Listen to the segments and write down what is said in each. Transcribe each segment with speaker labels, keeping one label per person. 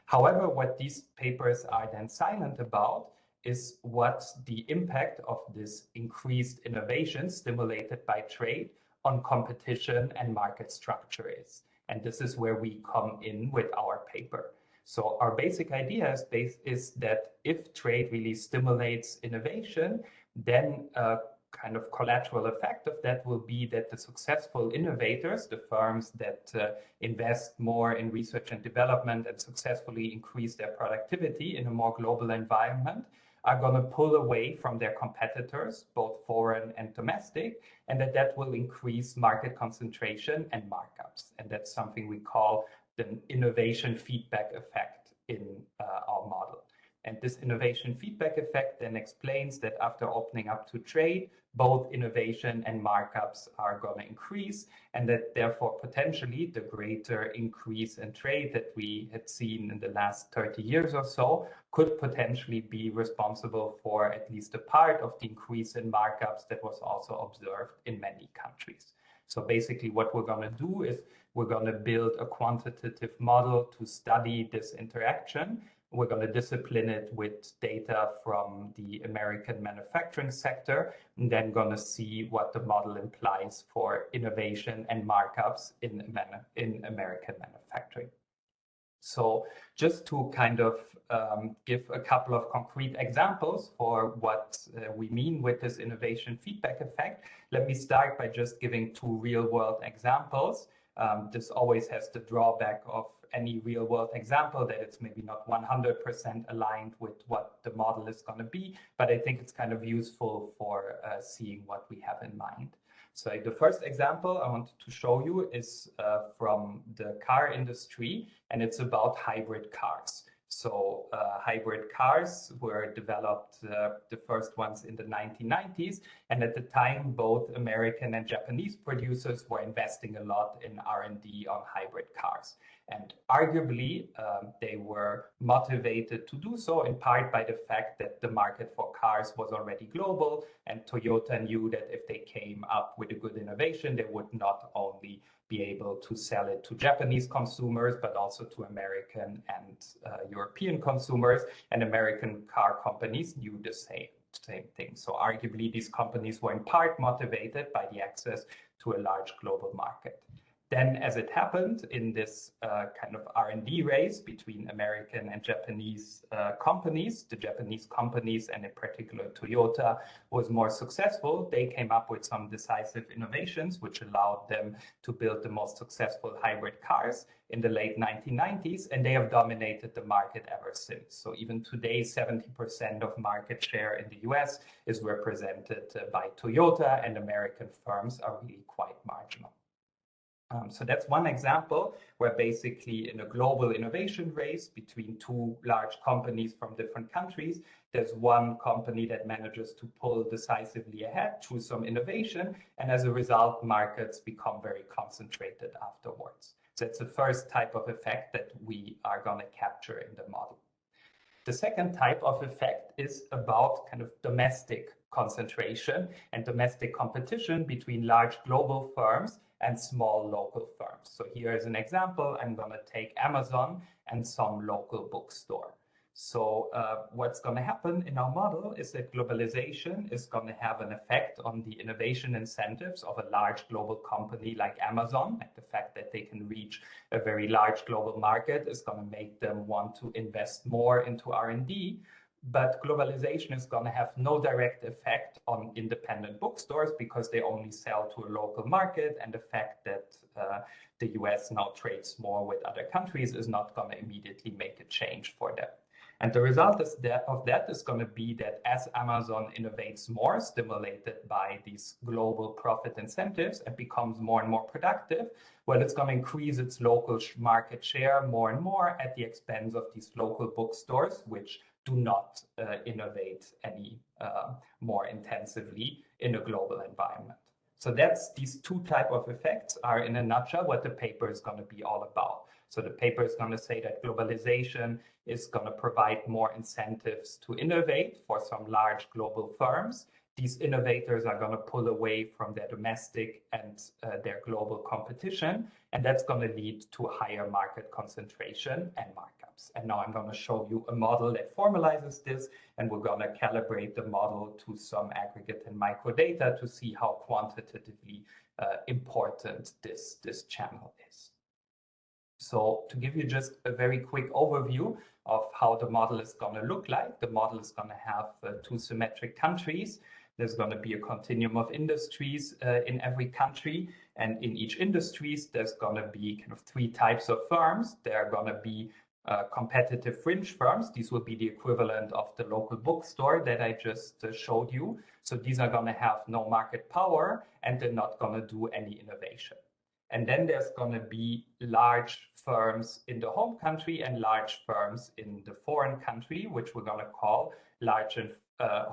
Speaker 1: However, what these papers are then silent about is what the impact of this increased innovation stimulated by trade on competition and market structure is. And this is where we come in with our paper. So our basic idea is that if trade really stimulates innovation, then a kind of collateral effect of that will be that the successful innovators, the firms that invest more in research and development and successfully increase their productivity in a more global environment, are going to pull away from their competitors, both foreign and domestic, and that will increase market concentration and markups. And that's something we call the innovation feedback effect in our model. And this innovation feedback effect then explains that after opening up to trade, both innovation and markups are going to increase, and that therefore potentially the greater increase in trade that we had seen in the last 30 years or so could potentially be responsible for at least a part of the increase in markups that was also observed in many countries. So basically what we're going to do is we're going to build a quantitative model to study this interaction. We're going to discipline it with data from the American manufacturing sector, and then going to see what the model implies for innovation and markups in American manufacturing. So just to kind of give a couple of concrete examples for what we mean with this innovation feedback effect, let me start by just giving two real-world examples. This always has the drawback of any real-world example that it's maybe not 100% aligned with what the model is going to be, but I think it's kind of useful for seeing what we have in mind. So the first example I wanted to show you is from the car industry, and it's about hybrid cars. So hybrid cars were developed, the first ones in the 1990s. And at the time, both American and Japanese producers were investing a lot in R&D on hybrid cars. And arguably, they were motivated to do so in part by the fact that the market for cars was already global. And Toyota knew that if they came up with a good innovation, they would not only be able to sell it to Japanese consumers, but also to American and European consumers. And American car companies knew the same thing. So arguably, these companies were in part motivated by the access to a large global market. Then, as it happened in this kind of R&D race between American and Japanese companies, the Japanese companies, and in particular Toyota, was more successful. They came up with some decisive innovations, which allowed them to build the most successful hybrid cars in the late 1990s, and they have dominated the market ever since. So even today, 70% of market share in the US is represented by Toyota, and American firms are really quite marginal. So that's one example where basically in a global innovation race between two large companies from different countries, there's one company that manages to pull decisively ahead through some innovation. And as a result, markets become very concentrated afterwards. So it's the first type of effect that we are going to capture in the model. The second type of effect is about kind of domestic concentration and domestic competition between large global firms and small local firms. So here is an example. I'm going to take Amazon and some local bookstore. So what's going to happen in our model is that globalization is going to have an effect on the innovation incentives of a large global company like Amazon. And the fact that they can reach a very large global market is going to make them want to invest more into R&D. But globalization is going to have no direct effect on independent bookstores because they only sell to a local market. And the fact that the US now trades more with other countries is not going to immediately make a change for them. And the result of that is going to be that as Amazon innovates more, stimulated by these global profit incentives, and becomes more and more productive, well, it's going to increase its local market share more and more at the expense of these local bookstores, which do not innovate any more intensively in a global environment. So that's these two types of effects are in a nutshell what the paper is going to be all about. So the paper is going to say that globalization is going to provide more incentives to innovate for some large global firms. these innovators are going to pull away from their domestic and their global competition, and that's going to lead to higher market concentration and markups. And now I'm going to show you a model that formalizes this, and we're going to calibrate the model to some aggregate and microdata to see how quantitatively important this channel is. So to give you just a very quick overview of how the model is going to look like, the model is going to have two symmetric countries. There's going to be a continuum of industries in every country. And in each industries, there's going to be kind of three types of firms. There are going to be competitive fringe firms. These will be the equivalent of the local bookstore that I just showed you. So these are going to have no market power, and they're not going to do any innovation. And then there's going to be large firms in the home country and large firms in the foreign country, which we're going to call large and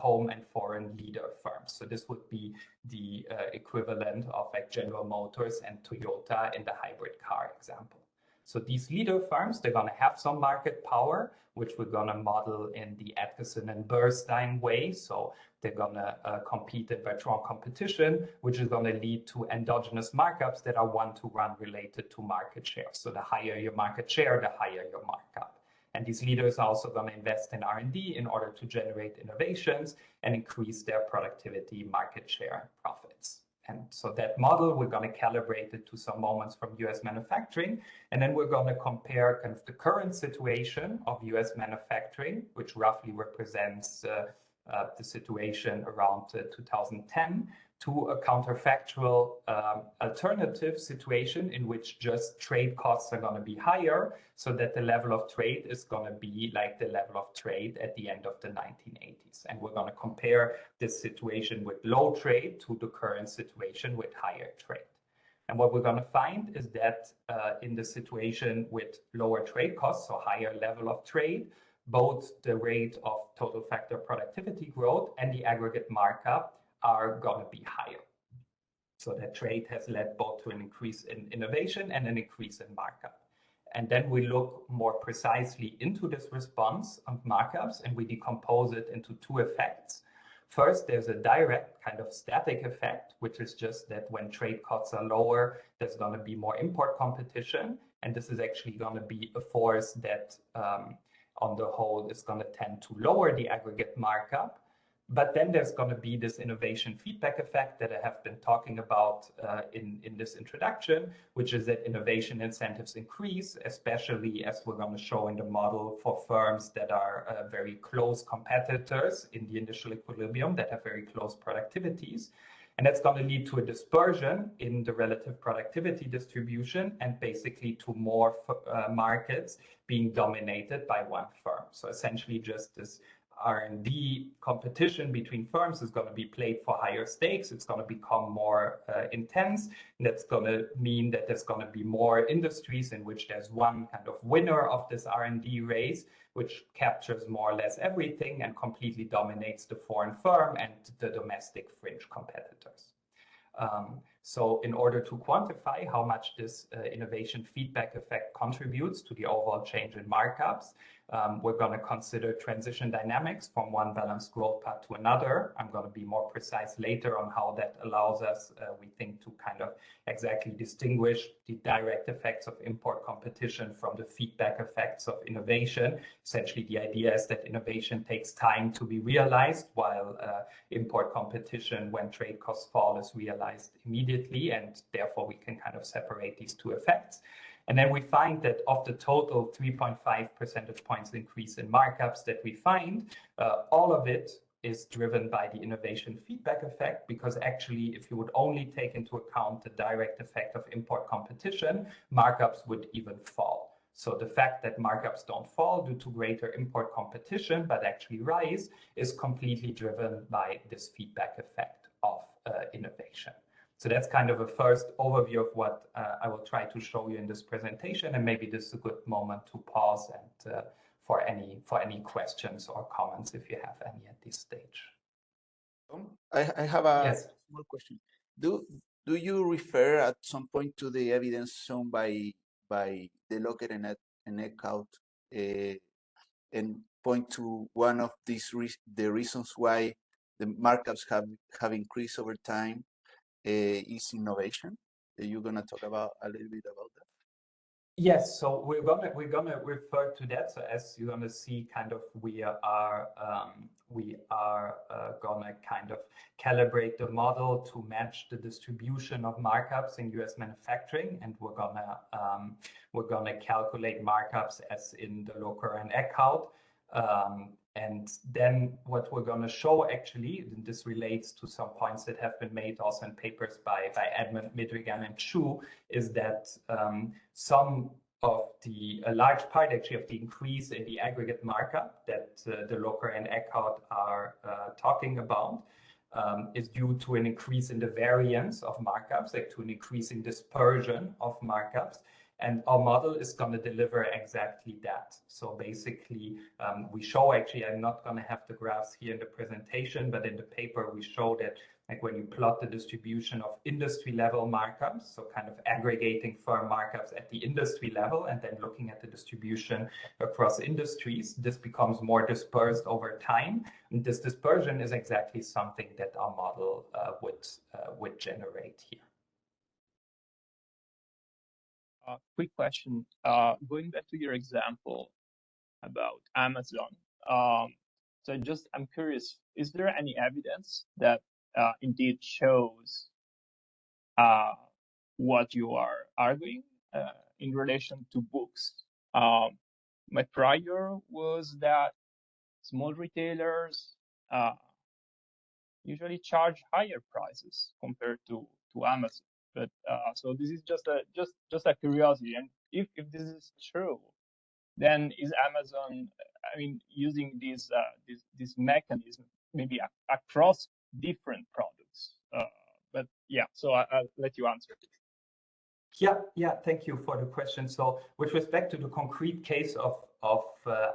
Speaker 1: home and foreign leader firms. So this would be the equivalent of like General Motors and Toyota in the hybrid car example. So these leader firms, they're going to have some market power, which we're going to model in the Atkinson and Burstein way. So they're going to compete in Bertrand competition, which is going to lead to endogenous markups that are one-to-one related to market share. So the higher your market share, the higher your markup. And these leaders are also going to invest in R&D in order to generate innovations and increase their productivity, market share, and profits. And so that model, we're going to calibrate it to some moments from US manufacturing. And then we're going to compare kind of the current situation of US manufacturing, which roughly represents the situation around 2010, to a counterfactual alternative situation in which just trade costs are going to be higher, so that the level of trade is going to be like the level of trade at the end of the 1980s. And we're going to compare this situation with low trade to the current situation with higher trade. And what we're going to find is that in the situation with lower trade costs, so higher level of trade, both the rate of total factor productivity growth and the aggregate markup are going to be higher. So that trade has led both to an increase in innovation and an increase in markup. And then we look more precisely into this response of markups, and we decompose it into two effects. First, there's a direct kind of static effect, which is just that when trade costs are lower, there's going to be more import competition. And this is actually going to be a force that on the whole is going to tend to lower the aggregate markup. But then there's going to be this innovation feedback effect that I have been talking about in this introduction, which is that innovation incentives increase, especially as we're going to show in the model for firms that are very close competitors in the initial equilibrium that have very close productivities. And that's going to lead to a dispersion in the relative productivity distribution and basically to more markets being dominated by one firm. So essentially just this R&D competition between firms is going to be played for higher stakes. It's going to become more intense. And that's going to mean that there's going to be more industries in which there's one kind of winner of this R&D race, which captures more or less everything and completely dominates the foreign firm and the domestic fringe competitors. So in order to quantify how much this innovation feedback effect contributes to the overall change in markups, we're going to consider transition dynamics from one balanced growth path to another. I'm going to be more precise later on how that allows us, we think, to kind of exactly distinguish the direct effects of import competition from the feedback effects of innovation. Essentially, the idea is that innovation takes time to be realized, while import competition, when trade costs fall, is realized immediately, and therefore we can kind of separate these two effects. And then we find that of the total 3.5 percentage points increase in markups that we find, all of it is driven by the innovation feedback effect, because actually, if you would only take into account the direct effect of import competition, markups would even fall. So the fact that markups don't fall due to greater import competition, but actually rise, is completely driven by this feedback effect of innovation. So that's kind of a first overview of what I will try to show you in this presentation, and maybe this is a good moment to pause and for any questions or comments if you have any at this stage.
Speaker 2: I have a small question. Do you refer at some point to the evidence shown by the Locker and Eckhout and point to one of these the reasons why the markups have increased over time is innovation. Are you gonna talk about a little bit about that?
Speaker 1: Yes, so we're gonna refer to that. So as you're gonna see, kind of we are gonna kind of calibrate the model to match the distribution of markups in U.S. manufacturing, and we're gonna calculate markups as in the Locker and Eckhout. And then what we're going to show, actually, and this relates to some points that have been made also in papers by Edmund, Midrigan, and Chu, is that some of a large part actually of the increase in the aggregate markup that the Locker and Eckhout are talking about is due to an increase in the variance of markups, like to an increase in dispersion of markups. And our model is going to deliver exactly that. So basically, we show, actually, I'm not going to have the graphs here in the presentation, but in the paper, we show that like when you plot the distribution of industry level markups, so kind of aggregating firm markups at the industry level and then looking at the distribution across industries, this becomes more dispersed over time. And this dispersion is exactly something that our model would generate here.
Speaker 3: Quick question. Going back to your example about Amazon. So I'm curious, is there any evidence that indeed shows what you are arguing in relation to books? My prior was that small retailers usually charge higher prices compared to Amazon. But so this is just a curiosity, and if this is true, then is Amazon, I mean, using this mechanism maybe across different products? But yeah, so I'll let you answer it.
Speaker 1: Yeah, thank you for the question. So with respect to the concrete case of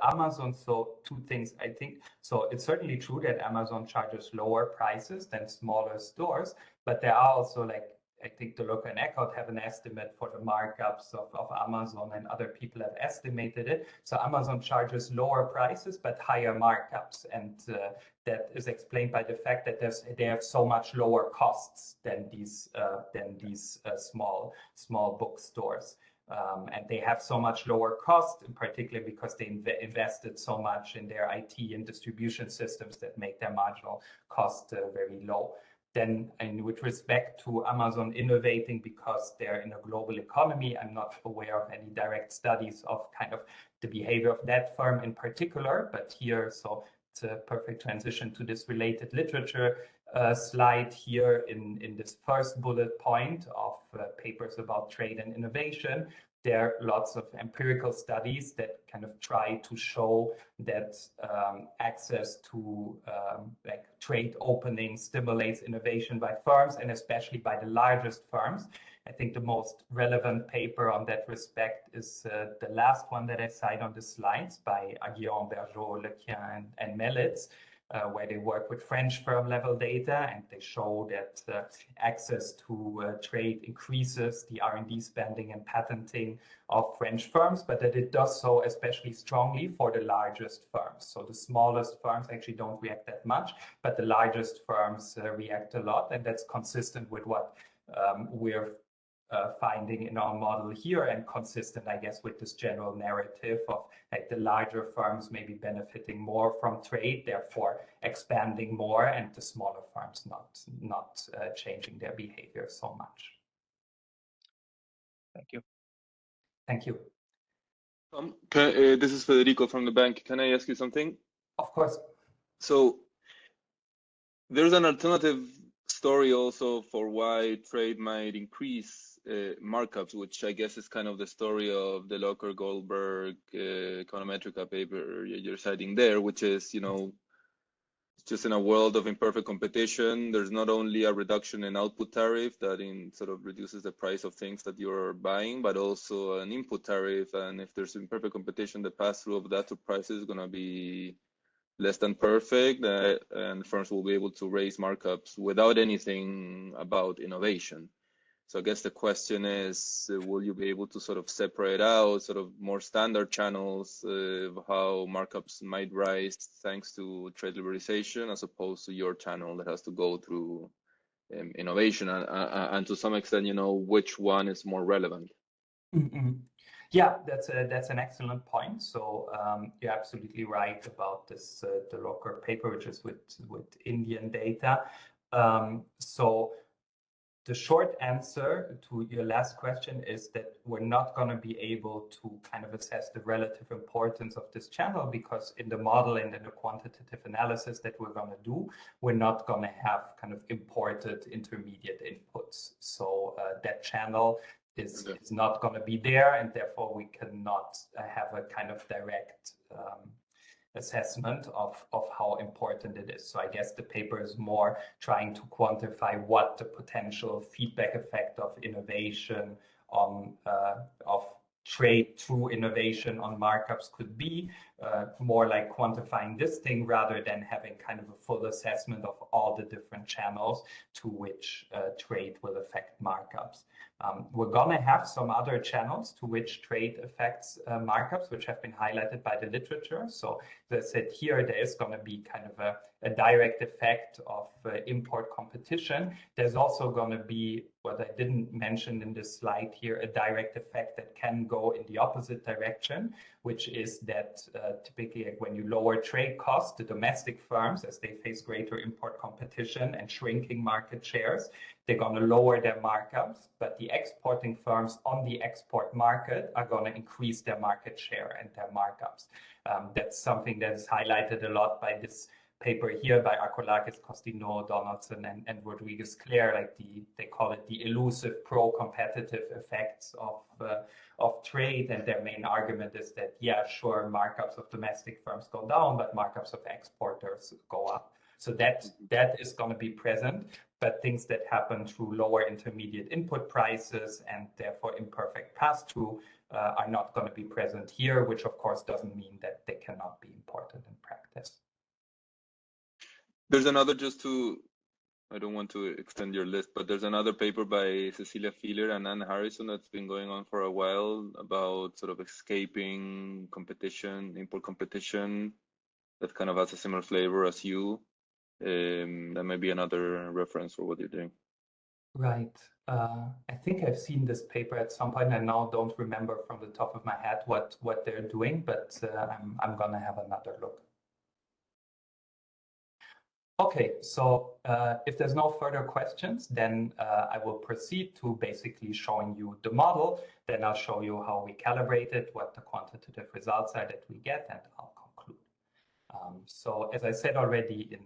Speaker 1: Amazon, so two things, I think. So it's certainly true that Amazon charges lower prices than smaller stores, but there are also, like, I think the Locker and Eckhout have an estimate for the markups of Amazon, and other people have estimated it. So Amazon charges lower prices but higher markups, and that is explained by the fact that they have so much lower costs than these small bookstores. And they have so much lower cost, in particular because they invested so much in their IT and distribution systems that make their marginal cost very low. Then, and with respect to Amazon innovating because they're in a global economy, I'm not aware of any direct studies of kind of the behavior of that firm in particular, but here, so it's a perfect transition to this related literature slide here in this first bullet point of papers about trade and innovation. There are lots of empirical studies that kind of try to show that access to like trade openings stimulates innovation by firms, and especially by the largest firms. I think the most relevant paper on that respect is the last one that I cite on the slides by Aguillon, Bergeau, Lequien, and Mellitz, where they work with French firm level data, and they show that access to trade increases the R&D spending and patenting of French firms, but that it does so especially strongly for the largest firms. So the smallest firms actually don't react that much, but the largest firms react a lot, and that's consistent with what we're finding in our model here, and consistent, I guess, with this general narrative of like the larger firms maybe benefiting more from trade, therefore expanding more, and the smaller firms not changing their behavior so much.
Speaker 3: Thank you.
Speaker 1: Thank you.
Speaker 4: This is Federico from the bank. Can I ask you something?
Speaker 1: Of course.
Speaker 4: So there's an alternative story also for why trade might increase markups, which I guess is kind of the story of the Locker Goldberg Econometrica paper you're citing there, which is, you know, just in a world of imperfect competition, there's not only a reduction in output tariff that sort of reduces the price of things that you're buying, but also an input tariff. And if there's imperfect competition, the pass-through of that to prices is going to be less than perfect, and firms will be able to raise markups without anything about innovation. So I guess the question is, will you be able to sort of separate out sort of more standard channels of how markups might rise thanks to trade liberalization, as opposed to your channel that has to go through innovation, and to some extent, you know, which one is more relevant?
Speaker 1: Mm-hmm. Yeah, that's an excellent point. So you're absolutely right about this the Locker paper, which is with Indian data. So the short answer to your last question is that we're not going to be able to kind of assess the relative importance of this channel, because in the model and in the quantitative analysis that we're going to do, we're not going to have kind of imported intermediate inputs. So that channel is not going to be there, and therefore we cannot have a kind of direct assessment of how important it is. So I guess the paper is more trying to quantify what the potential feedback effect of innovation on of trade through innovation on markups could be, more like quantifying this thing rather than having kind of a full assessment of all the different channels to which trade will affect markups. We're going to have some other channels to which trade affects markups, which have been highlighted by the literature. So as I said here, there is going to be kind of a direct effect of import competition. There's also going to be, what I didn't mention in this slide here, a direct effect that can go in the opposite direction, which is that typically when you lower trade costs, the domestic firms, as they face greater import competition and shrinking market shares, they're going to lower their markups, but the exporting firms on the export market are going to increase their market share and their markups. That's something that is highlighted a lot by this paper here by Arkolakis, Costino, Donaldson, and Rodriguez Clare, like they call it the elusive pro-competitive effects of trade. And their main argument is that, yeah, sure, markups of domestic firms go down, but markups of exporters go up. So that is going to be present, but things that happen through lower intermediate input prices and therefore imperfect pass-through are not going to be present here, which of course doesn't mean that they cannot be important in practice.
Speaker 4: There's another, I don't want to extend your list, but there's another paper by Cecilia Fieler and Anne Harrison that's been going on for a while about sort of escaping competition, import competition, that kind of has a similar flavor as you. That may be another reference for what you're doing.
Speaker 1: Right. I think I've seen this paper at some point. I now don't remember from the top of my head what they're doing, but I'm gonna have another look. Okay, so if there's no further questions, then I will proceed to basically showing you the model. Then I'll show you how we calibrate it, what the quantitative results are that we get, and I'll conclude. So as I said already in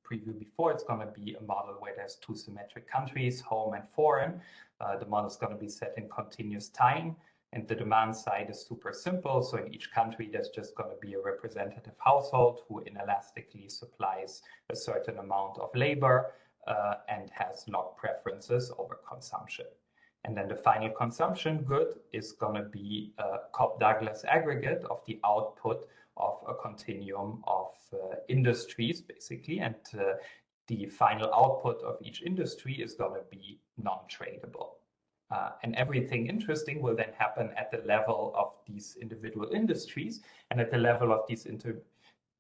Speaker 1: preview before, it's going to be a model where there's two symmetric countries, home and foreign. The model is going to be set in continuous time, and the demand side is super simple. So in each country, there's just going to be a representative household who inelastically supplies a certain amount of labor and has log preferences over consumption. And then the final consumption good is going to be a Cobb-Douglas aggregate of the output of a continuum of industries, basically. And the final output of each industry is going to be non-tradable. And everything interesting will then happen at the level of these individual industries. And at the level of these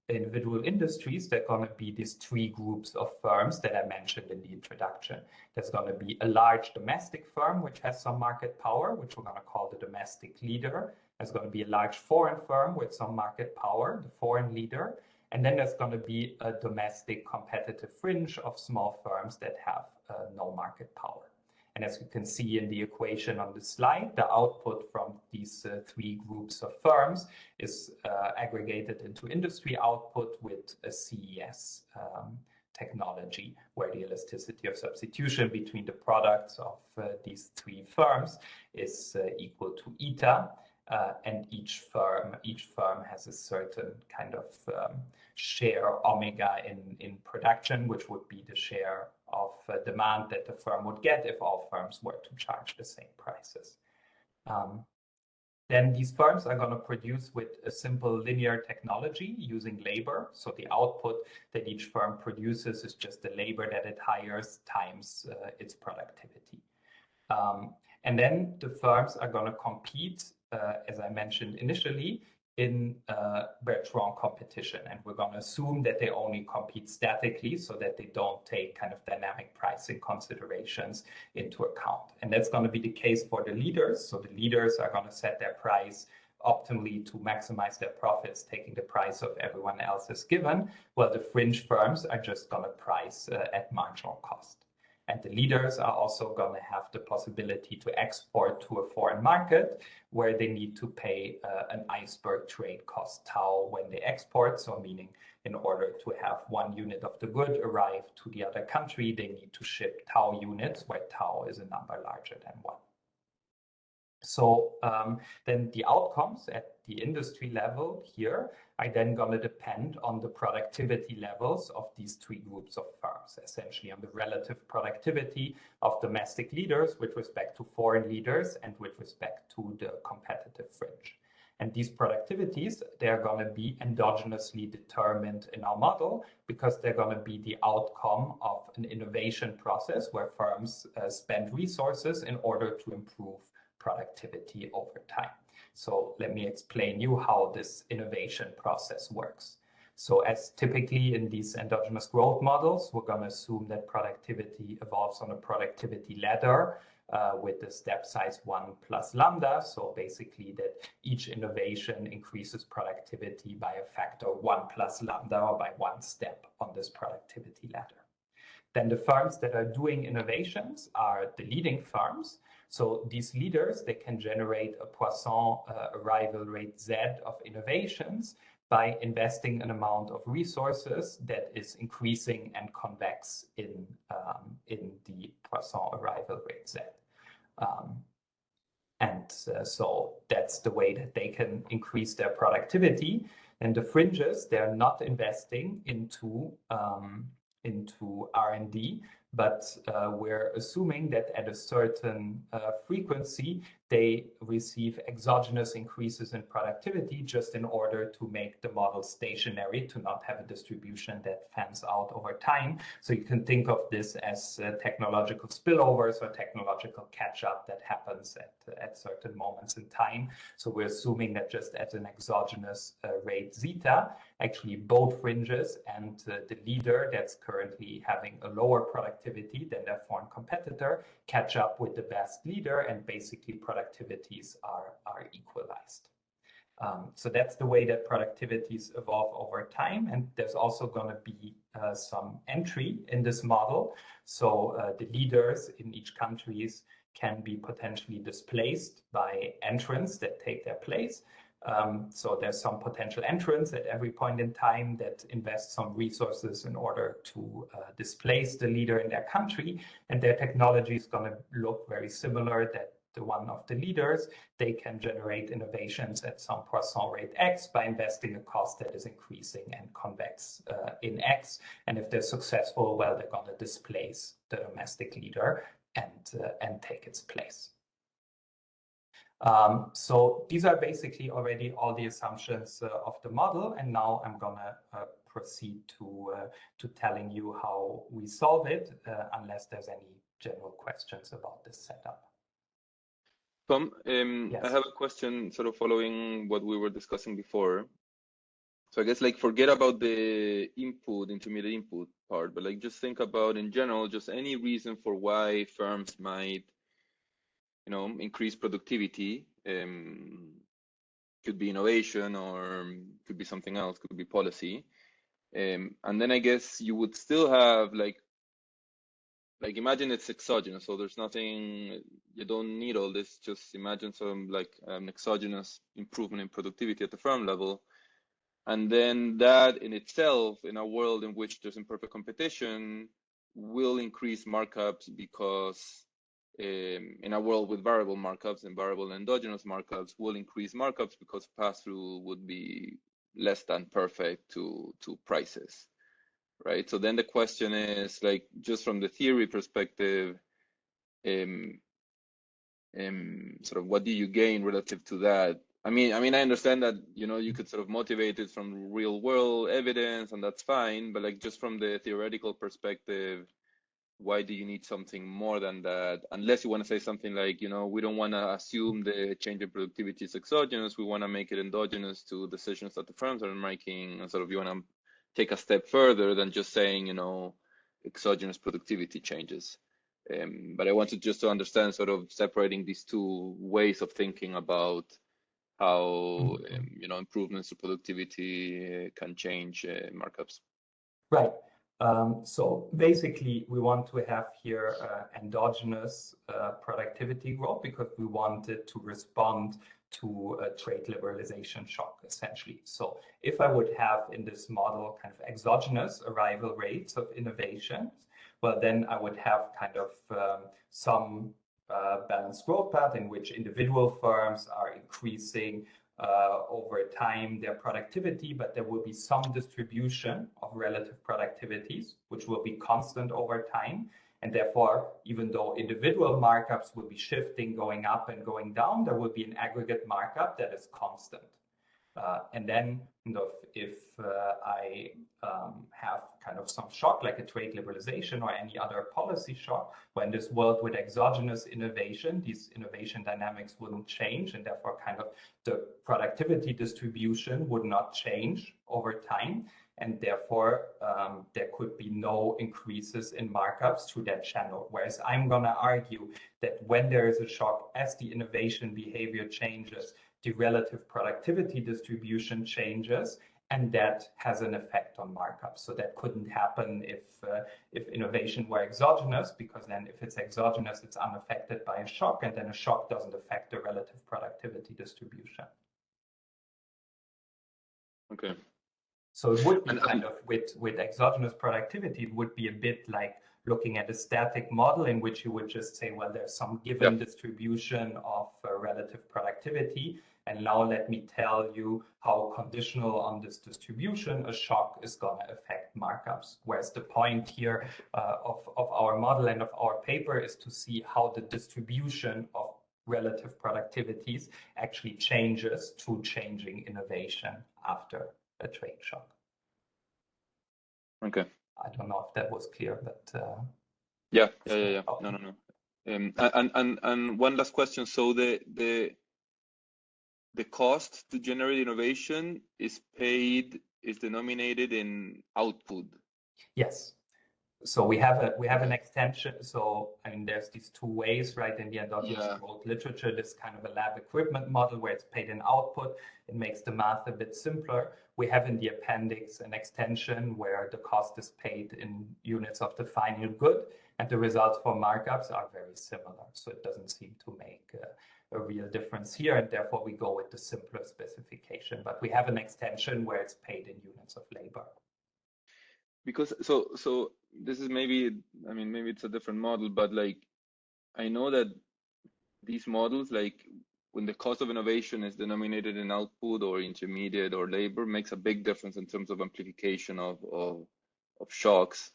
Speaker 1: individual industries, there are going to be these three groups of firms that I mentioned in the introduction. There's going to be a large domestic firm, which has some market power, which we're going to call the domestic leader. There's going to be a large foreign firm with some market power, the foreign leader. And then there's going to be a domestic competitive fringe of small firms that have no market power. And as you can see in the equation on the slide, the output from these three groups of firms is aggregated into industry output with a CES technology, where the elasticity of substitution between the products of these three firms is equal to eta. And each firm has a certain kind of share omega in production, which would be the share of demand that the firm would get if all firms were to charge the same prices. Then these firms are going to produce with a simple linear technology using labor. So the output that each firm produces is just the labor that it hires times its productivity. And then the firms are going to compete, as I mentioned initially, in very strong competition. And we're going to assume that they only compete statically so that they don't take kind of dynamic pricing considerations into account. And that's going to be the case for the leaders. So the leaders are going to set their price optimally to maximize their profits, taking the price of everyone else as given, while the fringe firms are just going to price at marginal cost. And the leaders are also going to have the possibility to export to a foreign market where they need to pay an iceberg trade cost tau when they export. So meaning in order to have 1 unit of the good arrive to the other country, they need to ship tau units where tau is a number larger than 1. So then the outcomes at the industry level here are then going to depend on the productivity levels of these 3 groups of firms, essentially on the relative productivity of domestic leaders with respect to foreign leaders and with respect to the competitive fringe. And these productivities, they're going to be endogenously determined in our model because they're going to be the outcome of an innovation process where firms spend resources in order to improve productivity over time. So let me explain you how this innovation process works. So as typically in these endogenous growth models, we're going to assume that productivity evolves on a productivity ladder with the step size 1 plus lambda. So basically that each innovation increases productivity by a factor 1 plus lambda or by 1 step on this productivity ladder. Then the firms that are doing innovations are the leading firms. So these leaders, they can generate a Poisson arrival rate Z of innovations by investing an amount of resources that is increasing and convex in the Poisson arrival rate Z. So that's the way that they can increase their productivity. And the fringes, they're not investing into R&D, but we're assuming that at a certain frequency, they receive exogenous increases in productivity just in order to make the model stationary, to not have a distribution that fans out over time. So you can think of this as technological spillovers or technological catch-up that happens at certain moments in time. So we're assuming that just at an exogenous rate zeta, actually both fringes and the leader that's currently having a lower productivity than their foreign competitor catch up with the best leader, and basically productivities are equalized. So that's the way that productivities evolve over time. And there's also going to be some entry in this model. So the leaders in each countries can be potentially displaced by entrants that take their place. So there's some potential entrants at every point in time that invest some resources in order to displace the leader in their country, and their technology is going to look very similar that the one of the leaders. They can generate innovations at some Poisson rate X by investing a cost that is increasing and convex in X. And if they're successful, well, they're going to displace the domestic leader and take its place. So these are basically already all the assumptions of the model, and now I'm gonna proceed to telling you how we solve it, unless there's any general questions about this setup.
Speaker 4: Tom,
Speaker 1: yes.
Speaker 4: I have a question sort of following what we were discussing before. So I guess like forget about the input, intermediate input part, but like just think about in general, just any reason for why firms might increase productivity. Could be innovation or could be something else, could be policy. And then I guess you would still have like imagine it's exogenous, so there's nothing, you don't need all this, just imagine some like an exogenous improvement in productivity at the firm level. And then that in itself, in a world in which there's imperfect competition, will increase markups because in a world with variable markups and variable endogenous markups will increase markups because pass-through would be less than perfect to prices, right? So then the question is like, just from the theory perspective, sort of what do you gain relative to that? I mean, I understand that, you could sort of motivate it from real world evidence and that's fine, but like just from the theoretical perspective, why do you need something more than that? Unless you want to say something like, you know, we don't want to assume the change in productivity is exogenous. We want to make it endogenous to decisions that the firms are making. And sort of you want to take a step further than just saying, you know, exogenous productivity changes. But I wanted just to understand sort of separating these two ways of thinking about how, you know, improvements to productivity can change markups.
Speaker 1: Right. So basically, we want to have here endogenous productivity growth because we wanted to respond to a trade liberalization shock, essentially. So if I would have in this model kind of exogenous arrival rates of innovations, well, then I would have kind of some balanced growth path in which individual firms are increasing over time their productivity, but there will be some distribution of relative productivities, which will be constant over time. And therefore, even though individual markups will be shifting, going up and going down, there will be an aggregate markup that is constant. And then, you know, if I have kind of some shock, like a trade liberalization or any other policy shock, when this world with exogenous innovation, these innovation dynamics wouldn't change, and therefore kind of the productivity distribution would not change over time. And therefore, there could be no increases in markups through that channel. Whereas I'm going to argue that when there is a shock, as the innovation behavior changes, the relative productivity distribution changes, and that has an effect on markups. So that couldn't happen if innovation were exogenous, because then if it's exogenous, it's unaffected by a shock, and then a shock doesn't affect the relative productivity distribution.
Speaker 4: Okay.
Speaker 1: So it would be kind of with exogenous productivity, it would be a bit like looking at a static model in which you would just say, well, there's some given distribution of relative productivity. And now let me tell you how conditional on this distribution a shock is going to affect markups. Whereas the point here of our model and of our paper is to see how the distribution of relative productivities actually changes through changing innovation after a trade shock.
Speaker 4: Okay.
Speaker 1: I don't know if that was clear, but
Speaker 4: yeah. No. And one last question. So the cost to generate innovation is denominated in output.
Speaker 1: Yes. So we have an extension. So I mean, there's these two ways, right? In the endogenous growth literature, this kind of a lab equipment model where it's paid in output. It makes the math a bit simpler. We have in the appendix an extension where the cost is paid in units of the final good, and the results for markups are very similar. So it doesn't seem to make a real difference here, and therefore we go with the simpler specification. But we have an extension where it's paid in units of labor.
Speaker 4: Because so this is maybe it's a different model, but like I know that these models, like when the cost of innovation is denominated in output or intermediate or labor, makes a big difference in terms of amplification of shocks.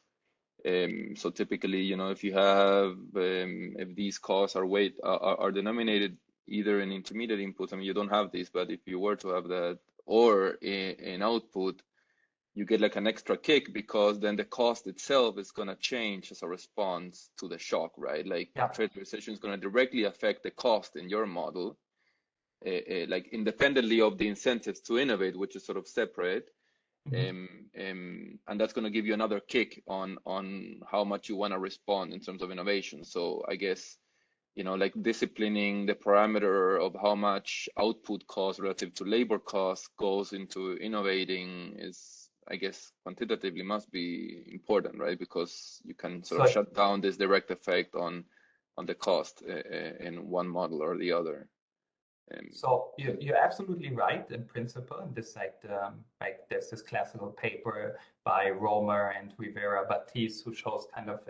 Speaker 4: So typically, you know, if you have if these costs are denominated either in intermediate inputs, I mean, you don't have this, but if you were to have that, or in output, you get like an extra kick because then the cost itself is going to change as a response to the shock, right? Like trade liberalization is going to directly affect the cost in your model, like independently of the incentives to innovate, which is sort of separate. And that's going to give you another kick on how much you want to respond in terms of innovation. So I guess, you know, like disciplining the parameter of how much output cost relative to labor cost goes into innovating is, I guess, quantitatively must be important, right? Because you can sort of shut down this direct effect on the cost in one model or the other.
Speaker 1: So you're absolutely right in principle. And this like there's this classical paper by Romer and Rivera Baptiste who shows kind of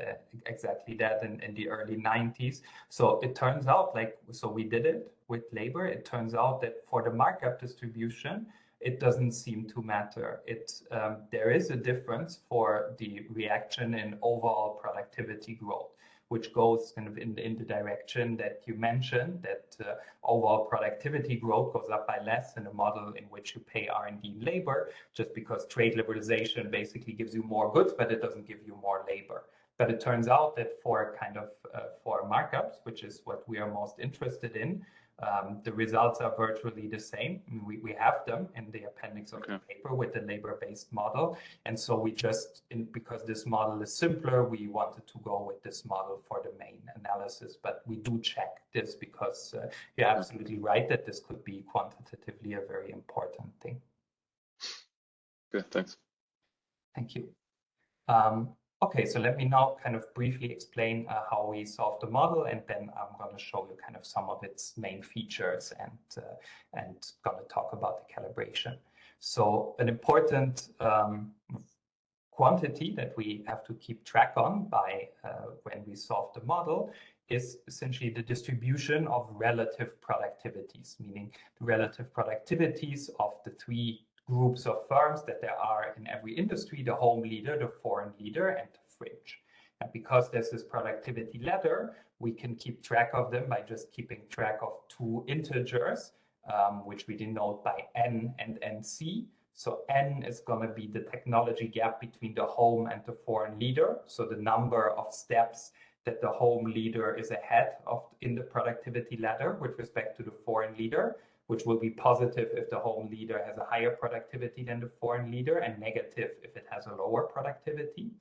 Speaker 1: exactly that in the early 90s. So it turns out we did it with labor. It turns out that for the markup distribution, it doesn't seem to matter. There is a difference for the reaction in overall productivity growth, which goes kind of in the direction that you mentioned, that overall productivity growth goes up by less in a model in which you pay R&D and labor, just because trade liberalization basically gives you more goods, but it doesn't give you more labor. But it turns out that for for markups, which is what we are most interested in, the results are virtually the same. I mean, we have them in the appendix of the paper with the labor-based model. And so we just, because this model is simpler, we wanted to go with this model for the main analysis. But we do check this because you're absolutely right that this could be quantitatively a very important thing.
Speaker 4: Okay, thanks.
Speaker 1: Thank you. Okay, so let me now kind of briefly explain how we solve the model, and then I'm going to show you kind of some of its main features and going to talk about the calibration. So an important quantity that we have to keep track on by when we solve the model is essentially the distribution of relative productivities, meaning the relative productivities of the three groups of firms that there are in every industry: the home leader, the foreign leader, and the fringe. And because there's this productivity ladder, we can keep track of them by just keeping track of two integers, which we denote by N and NC. So N is going to be the technology gap between the home and the foreign leader. So the number of steps that the home leader is ahead of in the productivity ladder with respect to the foreign leader, which will be positive if the home leader has a higher productivity than the foreign leader, and negative if it has a lower productivity.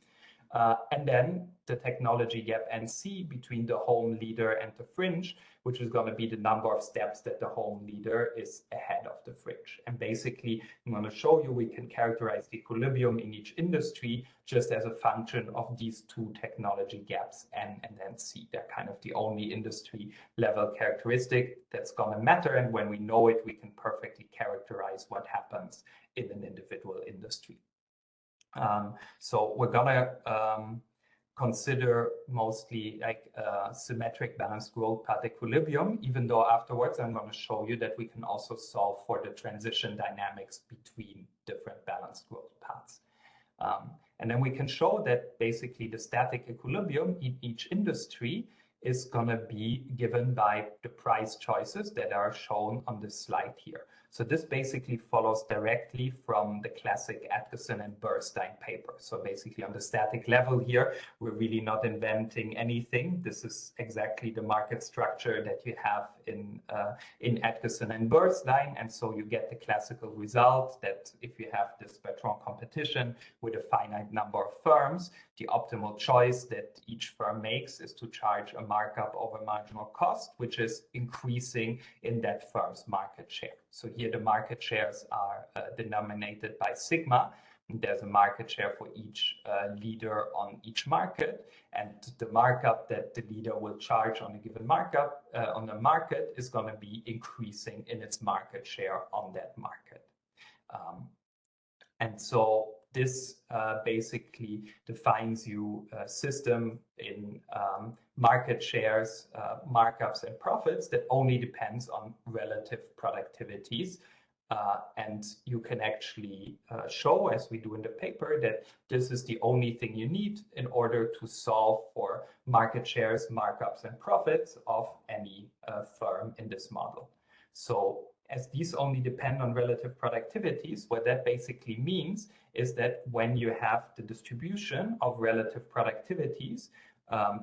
Speaker 1: And then the technology gap NC between the home leader and the fringe, which is going to be the number of steps that the home leader is ahead of the fringe. And basically, I'm going to show you we can characterize the equilibrium in each industry just as a function of these two technology gaps, N and NC. They're kind of the only industry level characteristic that's going to matter. And when we know it, we can perfectly characterize what happens in an individual industry. So we're gonna consider mostly like symmetric balanced growth path equilibrium, even though afterwards I'm going to show you that we can also solve for the transition dynamics between different balanced growth paths. And then we can show that basically the static equilibrium in each industry is going to be given by the price choices that are shown on this slide here. So this basically follows directly from the classic Atkinson and Bernstein paper. So basically on the static level here, we're really not inventing anything. This is exactly the market structure that you have in Atkinson and Bernstein. And so you get the classical result that if you have this Bertrand competition with a finite number of firms, the optimal choice that each firm makes is to charge a markup over marginal cost, which is increasing in that firm's market share. So here the market shares are denominated by sigma. And there's a market share for each leader on each market, and the markup that the leader will charge on a given markup on the market is going to be increasing in its market share on that market. And so this basically defines you a system in market shares, markups, and profits that only depends on relative productivities. And you can actually show, as we do in the paper, that this is the only thing you need in order to solve for market shares, markups, and profits of any firm in this model. So as these only depend on relative productivities, what that basically means is that when you have the distribution of relative productivities,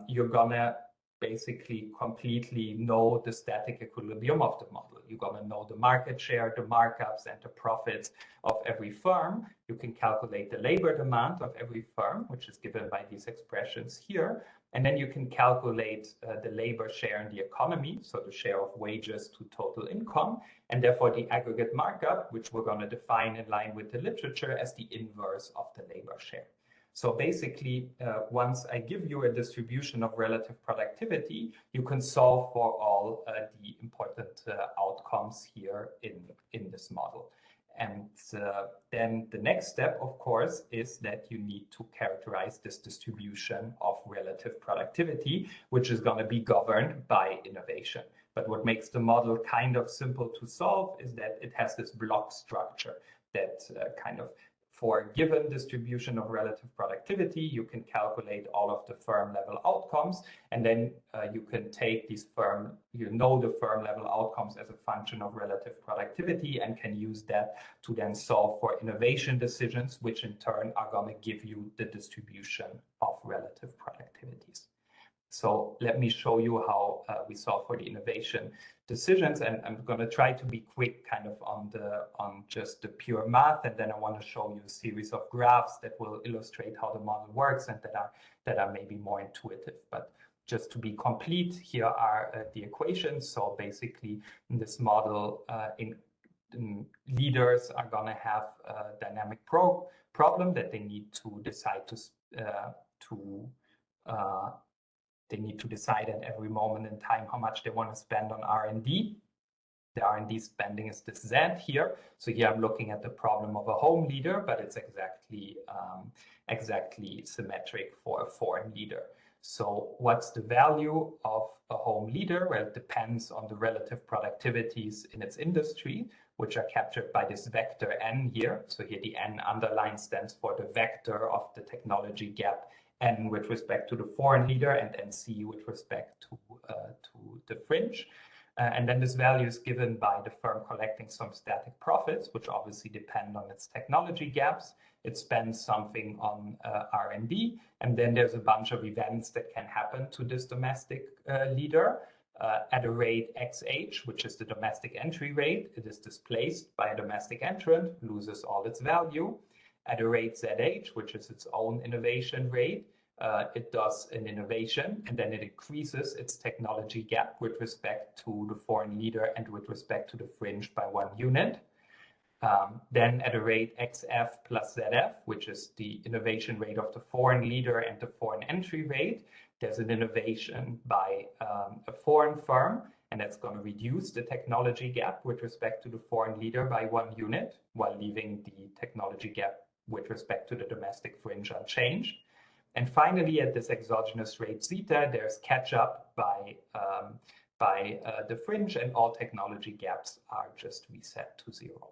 Speaker 1: you're gonna basically completely know the static equilibrium of the model. You're going to know the market share, the markups, and the profits of every firm. You can calculate the labor demand of every firm, which is given by these expressions here. And then you can calculate the labor share in the economy, so the share of wages to total income, and therefore the aggregate markup, which we're going to define in line with the literature as the inverse of the labor share. So basically, once I give you a distribution of relative productivity, you can solve for all the important outcomes here in this model. And then the next step, of course, is that you need to characterize this distribution of relative productivity, which is going to be governed by innovation. But what makes the model kind of simple to solve is that it has this block structure that kind of for a given distribution of relative productivity, you can calculate all of the firm level outcomes, and then you can take these the firm level outcomes as a function of relative productivity and can use that to then solve for innovation decisions, which in turn are going to give you the distribution of relative productivities. So let me show you how we solve for the innovation decisions, and I'm going to try to be quick kind of on just the pure math, and then I want to show you a series of graphs that will illustrate how the model works and that are maybe more intuitive. But just to be complete, here are the equations. So basically in this model, leaders are going to have a dynamic problem that they need to decide they need to decide at every moment in time how much they want to spend on R&D. The R&D spending is this Z here. So here I'm looking at the problem of a home leader, but it's exactly symmetric for a foreign leader. So what's the value of a home leader? Well, it depends on the relative productivities in its industry, which are captured by this vector N here. So here the N underline stands for the vector of the technology gap, N with respect to the foreign leader, and NC with respect to the fringe. And then this value is given by the firm collecting some static profits, which obviously depend on its technology gaps. It spends something on R&D, and then there's a bunch of events that can happen to this domestic leader. At a rate XH, which is the domestic entry rate, it is displaced by a domestic entrant, loses all its value. At a rate ZH, which is its own innovation rate, it does an innovation, and then it increases its technology gap with respect to the foreign leader and with respect to the fringe by 1 unit. Then at a rate XF plus ZF, which is the innovation rate of the foreign leader and the foreign entry rate, there's an innovation by a foreign firm, and that's going to reduce the technology gap with respect to the foreign leader by 1 unit, while leaving the technology gap with respect to the domestic fringe unchanged. And finally, at this exogenous rate zeta, there's catch up by the fringe, and all technology gaps are just reset to 0.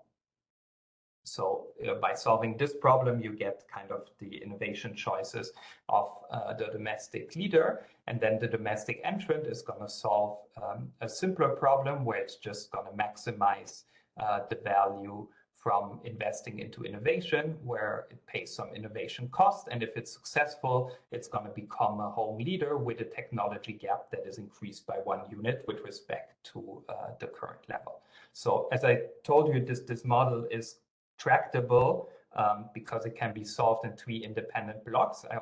Speaker 1: So by solving this problem, you get kind of the innovation choices of the domestic leader, and then the domestic entrant is going to solve a simpler problem where it's just going to maximize the value from investing into innovation, where it pays some innovation cost. And if it's successful, it's going to become a home leader with a technology gap that is increased by 1 unit with respect to the current level. So as I told you, this model is tractable because it can be solved in 3 independent blocks. I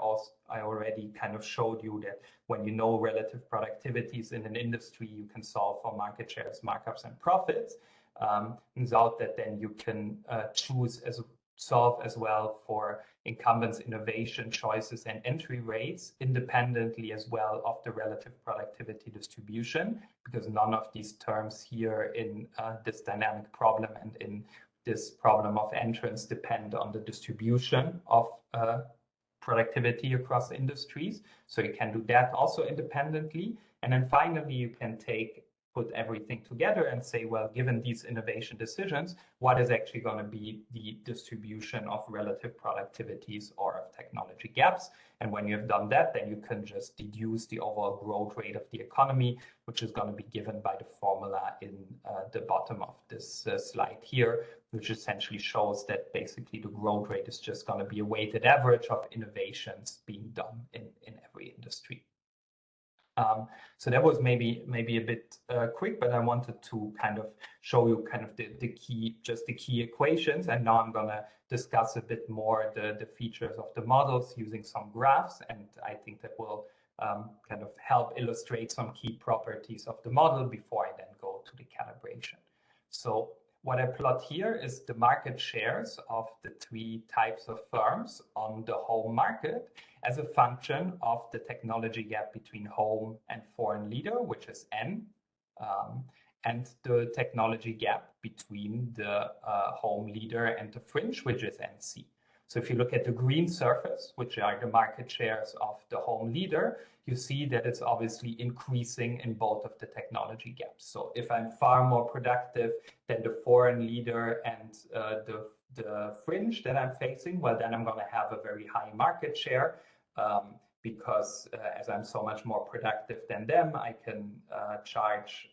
Speaker 1: already kind of showed you that when you know relative productivities in an industry, you can solve for market shares, markups, and profits. Turns out that then you can solve as well for incumbents, innovation choices, and entry rates independently as well of the relative productivity distribution, because none of these terms here in this dynamic problem and in this problem of entrance depend on the distribution of productivity across industries. So you can do that also independently. And then finally, you can put everything together and say, well, given these innovation decisions, what is actually going to be the distribution of relative productivities or of technology gaps? And when you've done that, then you can just deduce the overall growth rate of the economy, which is going to be given by the formula in the bottom of this slide here, which essentially shows that basically the growth rate is just going to be a weighted average of innovations being done in every industry. So that was maybe a bit quick, but I wanted to kind of show you kind of the key equations. And now I'm going to discuss a bit more the features of the models using some graphs. And I think that will kind of help illustrate some key properties of the model before I then go to the calibration. So what I plot here is the market shares of the 3 types of firms on the home market as a function of the technology gap between home and foreign leader, which is N, and the technology gap between the home leader and the fringe, which is NC. So if you look at the green surface, which are the market shares of the home leader, you see that it's obviously increasing in both of the technology gaps. So if I'm far more productive than the foreign leader and the fringe that I'm facing, well, then I'm going to have a very high market share because as I'm so much more productive than them, I can charge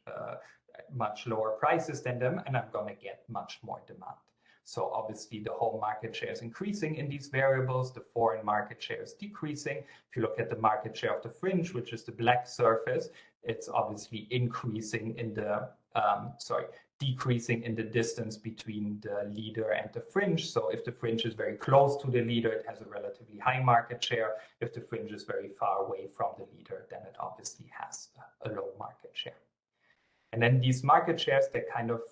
Speaker 1: much lower prices than them, and I'm going to get much more demand. So obviously the home market share is increasing in these variables, the foreign market share is decreasing. If you look at the market share of the fringe, which is the black surface, it's obviously increasing in the, decreasing in the distance between the leader and the fringe. So if the fringe is very close to the leader, it has a relatively high market share. If the fringe is very far away from the leader, then it obviously has a low market share. And then these market shares, they're kind of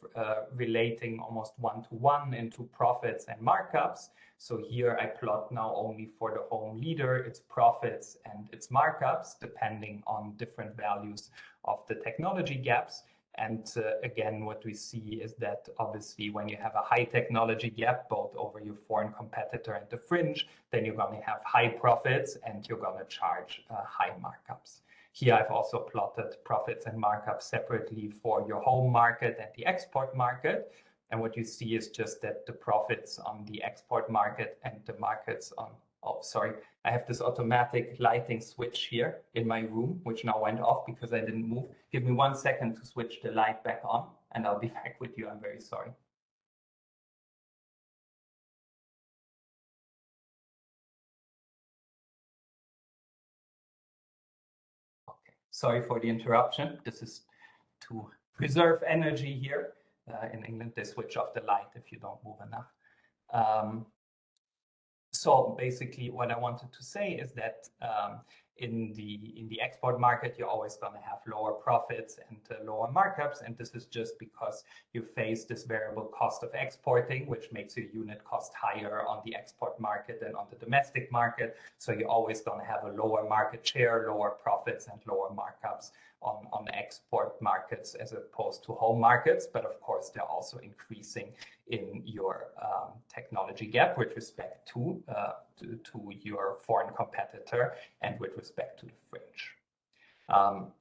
Speaker 1: relating almost one-to-one into profits and markups. So here I plot now only for the home leader, its profits and its markups, depending on different values of the technology gaps. And again, what we see is that obviously when you have a high technology gap, both over your foreign competitor and the fringe, then you're going to have high profits and you're going to charge high markups. Here I've also plotted profits and markups separately for your home market and the export market. And what you see is just that the profits on the export market and the markets on, oh, sorry, I have this automatic lighting switch here in my room, which now went off because I didn't move. Give me 1 second to switch the light back on and I'll be back with you. I'm very sorry. Sorry for the interruption. This is to preserve energy here. In England, they switch off the light if you don't move enough. So basically what I wanted to say is that in the export market, you're always going to have lower profits and lower markups. And this is just because you face this variable cost of exporting, which makes your unit cost higher on the export market than on the domestic market. So you're always going to have a lower market share, lower profits and lower markups on export markets as opposed to home markets. But of course, they're also increasing in your technology gap with respect to your foreign competitor and with respect to the fringe.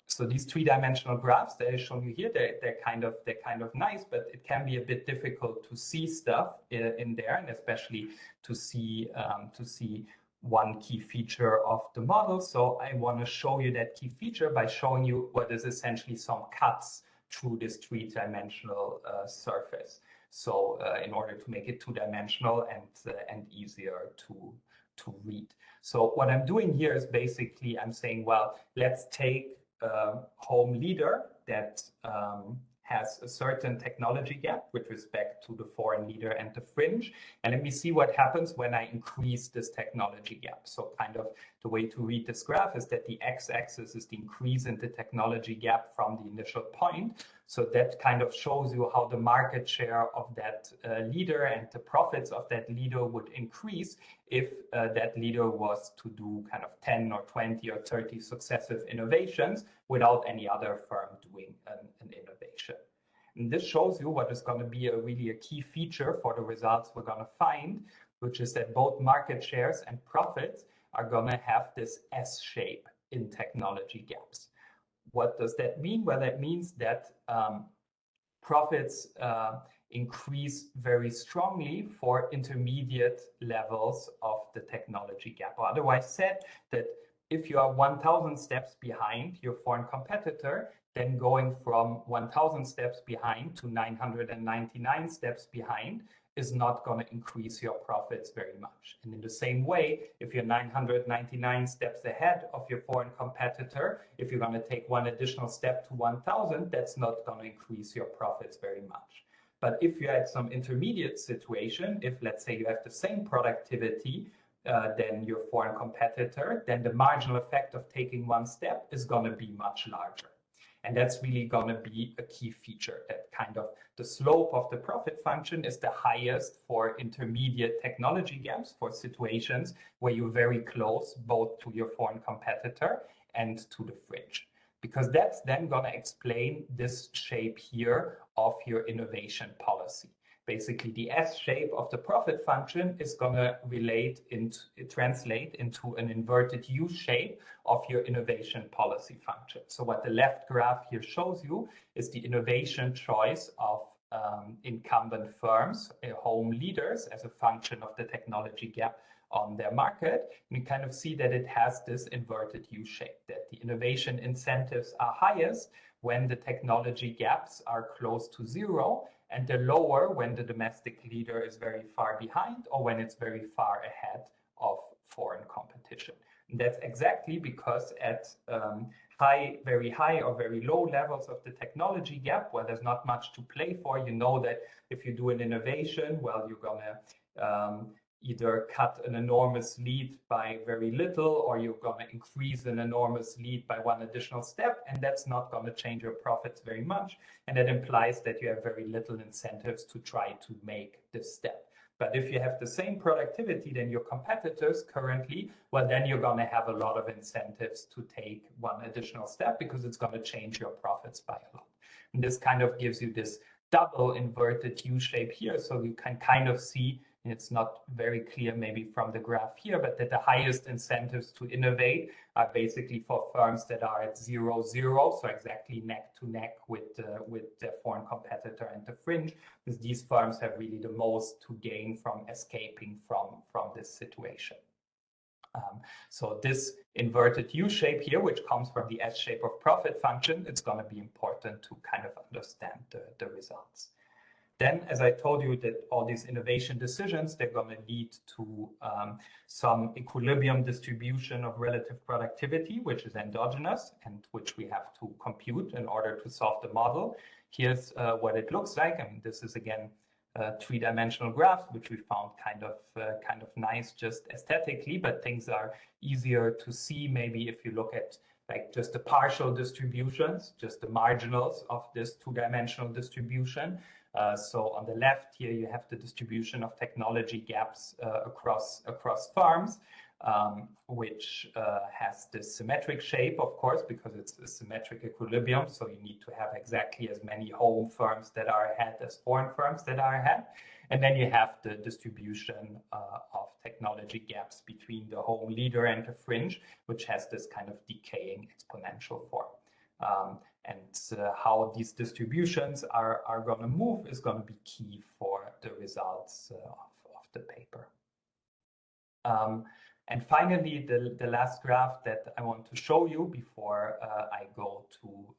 Speaker 1: So these three-dimensional graphs that I show you here, they're kind of nice, but it can be a bit difficult to see stuff in there, and especially to see one key feature of the model. So I want to show you that key feature by showing you what is essentially some cuts through this three-dimensional surface. So in order to make it two-dimensional and easier to read. So what I'm doing here is basically I'm saying, well, let's take a home leader that has a certain technology gap with respect to the foreign leader and the fringe. And let me see what happens when I increase this technology gap. So kind of the way to read this graph is that the x-axis is the increase in the technology gap from the initial point. So that kind of shows you how the market share of that leader and the profits of that leader would increase if that leader was to do kind of 10 or 20 or 30 successive innovations without any other firm doing an innovation. And this shows you what is going to be really a key feature for the results we're going to find, which is that both market shares and profits are going to have this S shape in technology gaps. What does that mean? Well, that means that profits increase very strongly for intermediate levels of the technology gap. Or otherwise said, that if you are 1,000 steps behind your foreign competitor, then going from 1,000 steps behind to 999 steps behind is not going to increase your profits very much. And in the same way, if you're 999 steps ahead of your foreign competitor, if you're going to take one additional step to 1,000, that's not going to increase your profits very much. But if you're at some intermediate situation, if let's say you have the same productivity than your foreign competitor, then the marginal effect of taking one step is going to be much larger. And that's really going to be a key feature, that kind of the slope of the profit function is the highest for intermediate technology gaps, for situations where you're very close both to your foreign competitor and to the fringe. Because that's then going to explain this shape here of your innovation policy. basically the S shape of the profit function is going to translate into an inverted U shape of your innovation policy function. So what the left graph here shows you is the innovation choice of incumbent firms, home leaders, as a function of the technology gap on their market. And you kind of see that it has this inverted U shape, that the innovation incentives are highest when the technology gaps are close to zero, and they're lower when the domestic leader is very far behind or when it's very far ahead of foreign competition. And that's exactly because at very high or very low levels of the technology gap, where there's not much to play for, you know that if you do an innovation, well, you're going to either cut an enormous lead by very little, or you're going to increase an enormous lead by one additional step, and that's not going to change your profits very much. And that implies that you have very little incentives to try to make this step. But if you have the same productivity than your competitors currently, well, then you're going to have a lot of incentives to take one additional step, because it's going to change your profits by a lot. And this kind of gives you this double inverted U shape here. So you can kind of see, it's not very clear maybe from the graph here, but that the highest incentives to innovate are basically for firms that are at 0, 0, so exactly neck to neck with their foreign competitor and the fringe, because these firms have really the most to gain from escaping from this situation. So this inverted U shape here, which comes from the S shape of profit function, it's going to be important to kind of understand the results. Then, as I told you, that all these innovation decisions, they're going to lead to some equilibrium distribution of relative productivity, which is endogenous and which we have to compute in order to solve the model. Here's what it looks like. I mean, this is again three-dimensional graphs, which we found kind of nice just aesthetically, but things are easier to see maybe if you look at like just the partial distributions, just the marginals of this two-dimensional distribution. So on the left here, you have the distribution of technology gaps across farms, which has this symmetric shape, of course, because it's a symmetric equilibrium. So you need to have exactly as many home firms that are ahead as foreign firms that are ahead. And then you have the distribution of technology gaps between the home leader and the fringe, which has this kind of decaying exponential form. And how these distributions are going to move is going to be key for the results of the paper. And finally, the last graph that I want to show you before I go to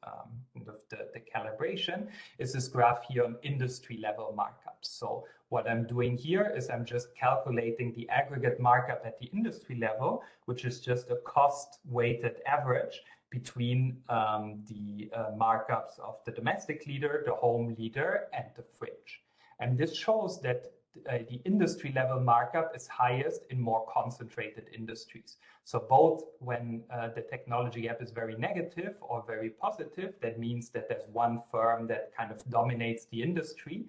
Speaker 1: the calibration is this graph here on industry level markups. So what I'm doing here is I'm just calculating the aggregate markup at the industry level, which is just a cost weighted average between the markups of the domestic leader, the home leader, and the fringe. And this shows that the industry level markup is highest in more concentrated industries. So both when the technology gap is very negative or very positive, that means that there's one firm that kind of dominates the industry,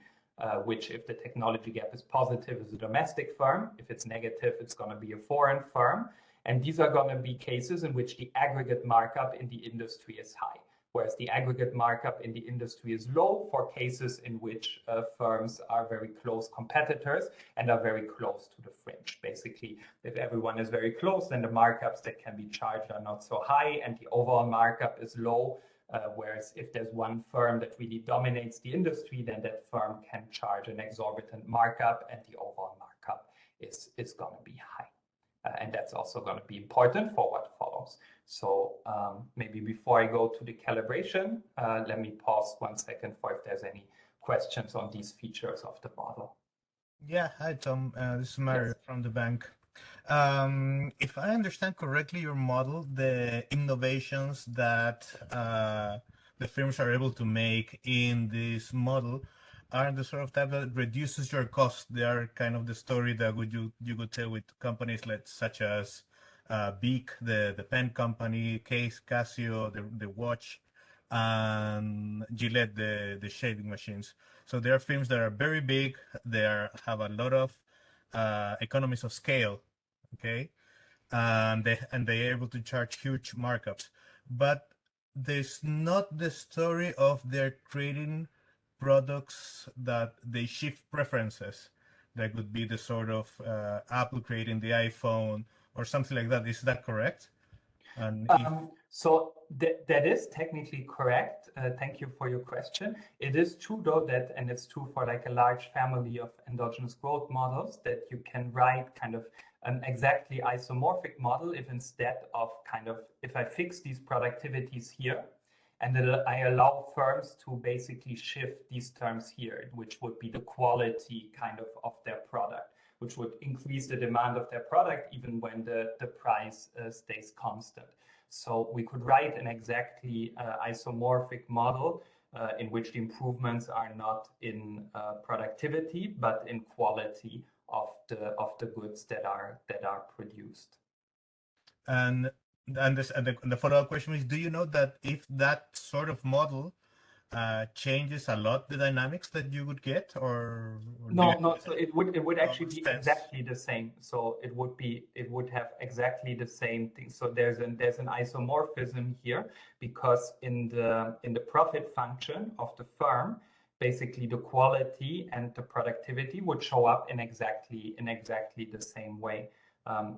Speaker 1: which if the technology gap is positive is a domestic firm. If it's negative, it's going to be a foreign firm. And these are going to be cases in which the aggregate markup in the industry is high, whereas the aggregate markup in the industry is low for cases in which firms are very close competitors and are very close to the fringe. Basically, if everyone is very close, then the markups that can be charged are not so high and the overall markup is low. Whereas if there's one firm that really dominates the industry, then that firm can charge an exorbitant markup and the overall markup is going to be high. And that's also going to be important for what follows. So maybe before I go to the calibration, let me pause 1 second for if there's any questions on these features of the model.
Speaker 5: Yeah, hi Tom, this is Mario from the bank. If I understand correctly, your model, the innovations that the firms are able to make in this model are the sort of type that reduces your cost. They are kind of the story that you could tell with companies such as Bic, the pen company, Case, Casio, the watch, and Gillette, the shaving machines. So there are firms that are very big. They have a lot of economies of scale, okay, and they're able to charge huge markups. But there's not the story of they're creating products that they shift preferences. That could be the sort of Apple creating the iPhone or something like that. Is that correct? And
Speaker 1: so that is technically correct. Thank you for your question. It is true though that, and it's true for like a large family of endogenous growth models, that you can write kind of an exactly isomorphic model if instead of kind of, if I fix these productivities here, and then I allow firms to basically shift these terms here, which would be the quality kind of their product, which would increase the demand of their product even when the price stays constant. So we could write an exactly isomorphic model in which the improvements are not in productivity, but in quality of the goods that are produced.
Speaker 5: And the follow-up question is, do you know that if that sort of model changes a lot the dynamics that you would get, or
Speaker 1: no, so it would actually be exactly the same. So it would have exactly the same thing. So there's an isomorphism here, because in the profit function of the firm, basically the quality and the productivity would show up in exactly the same way.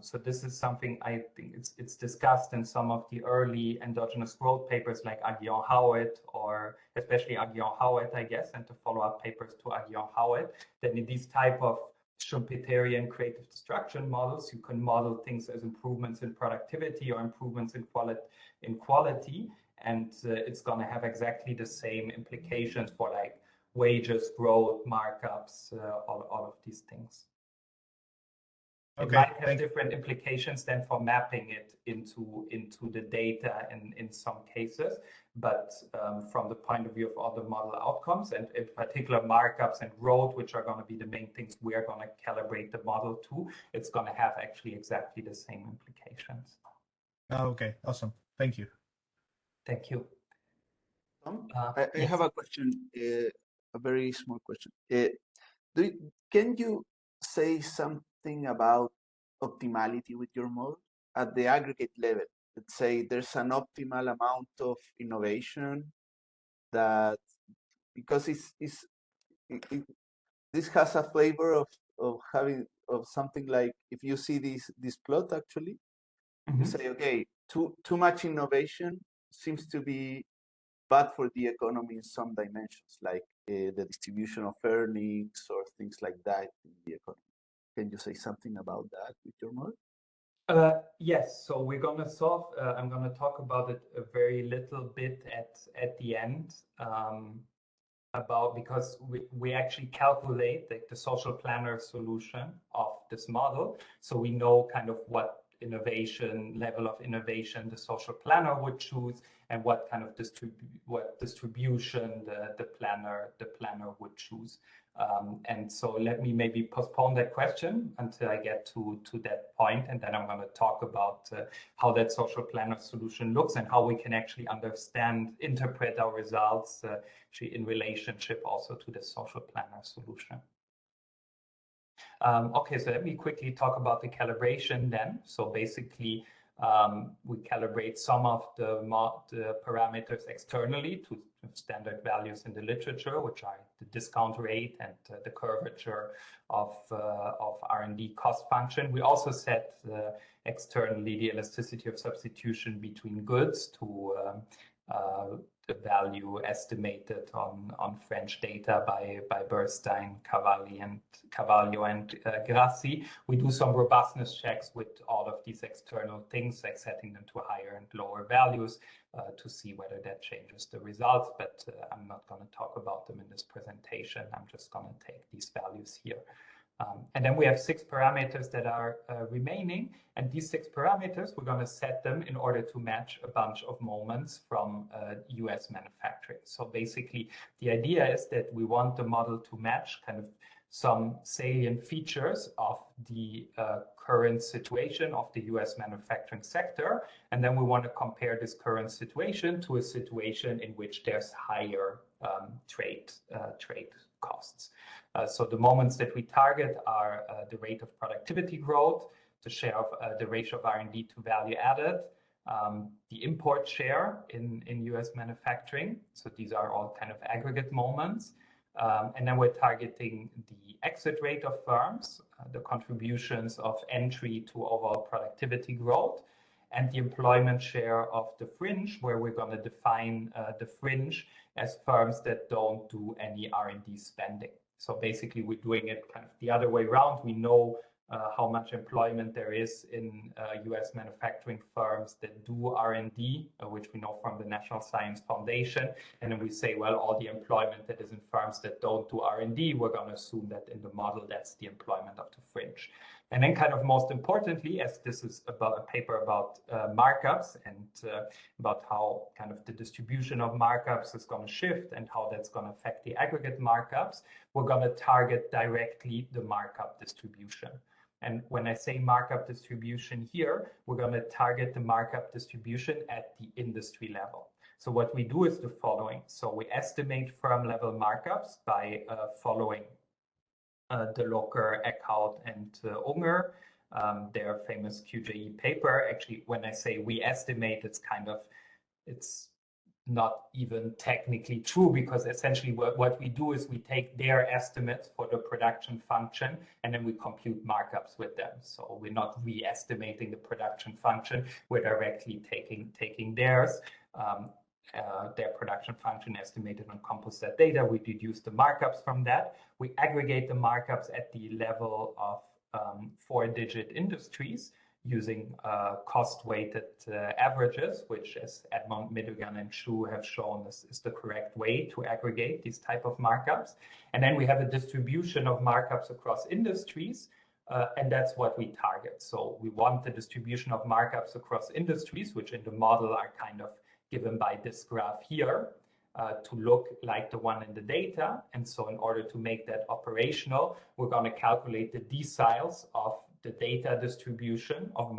Speaker 1: So this is something I think it's discussed in some of the early endogenous growth papers like Aguillon-Howitt, or especially Aguillon-Howitt, I guess, and the follow-up papers to Aguillon-Howitt, that in these type of Schumpeterian creative destruction models, you can model things as improvements in productivity or improvements in quality, and it's going to have exactly the same implications for like wages, growth, markups, all of these things. It might have different implications than for mapping it into the data in some cases, but from the point of view of all the model outcomes, and in particular markups and growth, which are going to be the main things we're going to calibrate the model to, it's going to have actually exactly the same implications.
Speaker 5: Okay, awesome. Thank you.
Speaker 1: Thank you.
Speaker 2: I have a question, a very small question. Can you say something about optimality with your model at the aggregate level? Let's say there's an optimal amount of innovation that, because this has a flavor of having of something like, if you see this plot actually, you say, okay, too much innovation seems to be bad for the economy in some dimensions, like the distribution of earnings or things like that in the economy. Can you say something about that with your model?
Speaker 1: Yes, so we're going to solve, I'm going to talk about it a very little bit at the end, because we actually calculate the social planner solution of this model. So we know kind of what level of innovation the social planner would choose, and what kind of distribution the planner would choose. And so let me maybe postpone that question until I get to that point, and then I'm going to talk about how that social planner solution looks and how we can actually interpret our results actually in relationship also to the social planner solution. Okay, so let me quickly talk about the calibration then. So basically, we calibrate some of the parameters externally to standard values in the literature, which are the discount rate and the curvature of R&D cost function. We also set externally the elasticity of substitution between goods to the value estimated on French data by Burstein, Carvalho, and Grassi. We do some robustness checks with all of these external things, like setting them to higher and lower values to see whether that changes the results, but I'm not going to talk about them in this presentation. I'm just going to take these values here. And then we have 6 parameters that are remaining, and these 6 parameters, we're going to set them in order to match a bunch of moments from US manufacturing. So basically, the idea is that we want the model to match kind of some salient features of the current situation of the US manufacturing sector, and then we want to compare this current situation to a situation in which there's higher trade costs. So the moments that we target are the rate of productivity growth, the share of the ratio of R&D to value added, the import share in US manufacturing. So these are all kind of aggregate moments. And then we're targeting the exit rate of firms, the contributions of entry to overall productivity growth, and the employment share of the fringe, where we're going to define the fringe as firms that don't do any R&D spending. So basically, we're doing it kind of the other way around. We know how much employment there is in US manufacturing firms that do R&D, which we know from the National Science Foundation. And then we say, well, all the employment that is in firms that don't do R&D, we're going to assume that in the model, that's the employment of the fringe. And then kind of most importantly, as this is about a paper about markups and about how kind of the distribution of markups is going to shift and how that's going to affect the aggregate markups, we're going to target directly the markup distribution. And when I say markup distribution here, we're going to target the markup distribution at the industry level. So what we do is the following. So we estimate firm level markups by following De Locker, Eckhout, and Unger, their famous QJE paper. Actually, when I say we estimate, it's not even technically true, because essentially what we do is we take their estimates for the production function and then we compute markups with them. So we're not re-estimating the production function, we're directly taking theirs. Their production function estimated on composite data. We deduce the markups from that. We aggregate the markups at the level of 4-digit industries using cost-weighted averages, which, as Edmond, Midogan, and Xu have shown, is the correct way to aggregate these type of markups. And then we have a distribution of markups across industries, and that's what we target. So we want the distribution of markups across industries, which in the model are kind of given by this graph here, to look like the one in the data. And so in order to make that operational, we're going to calculate the deciles of the data distribution of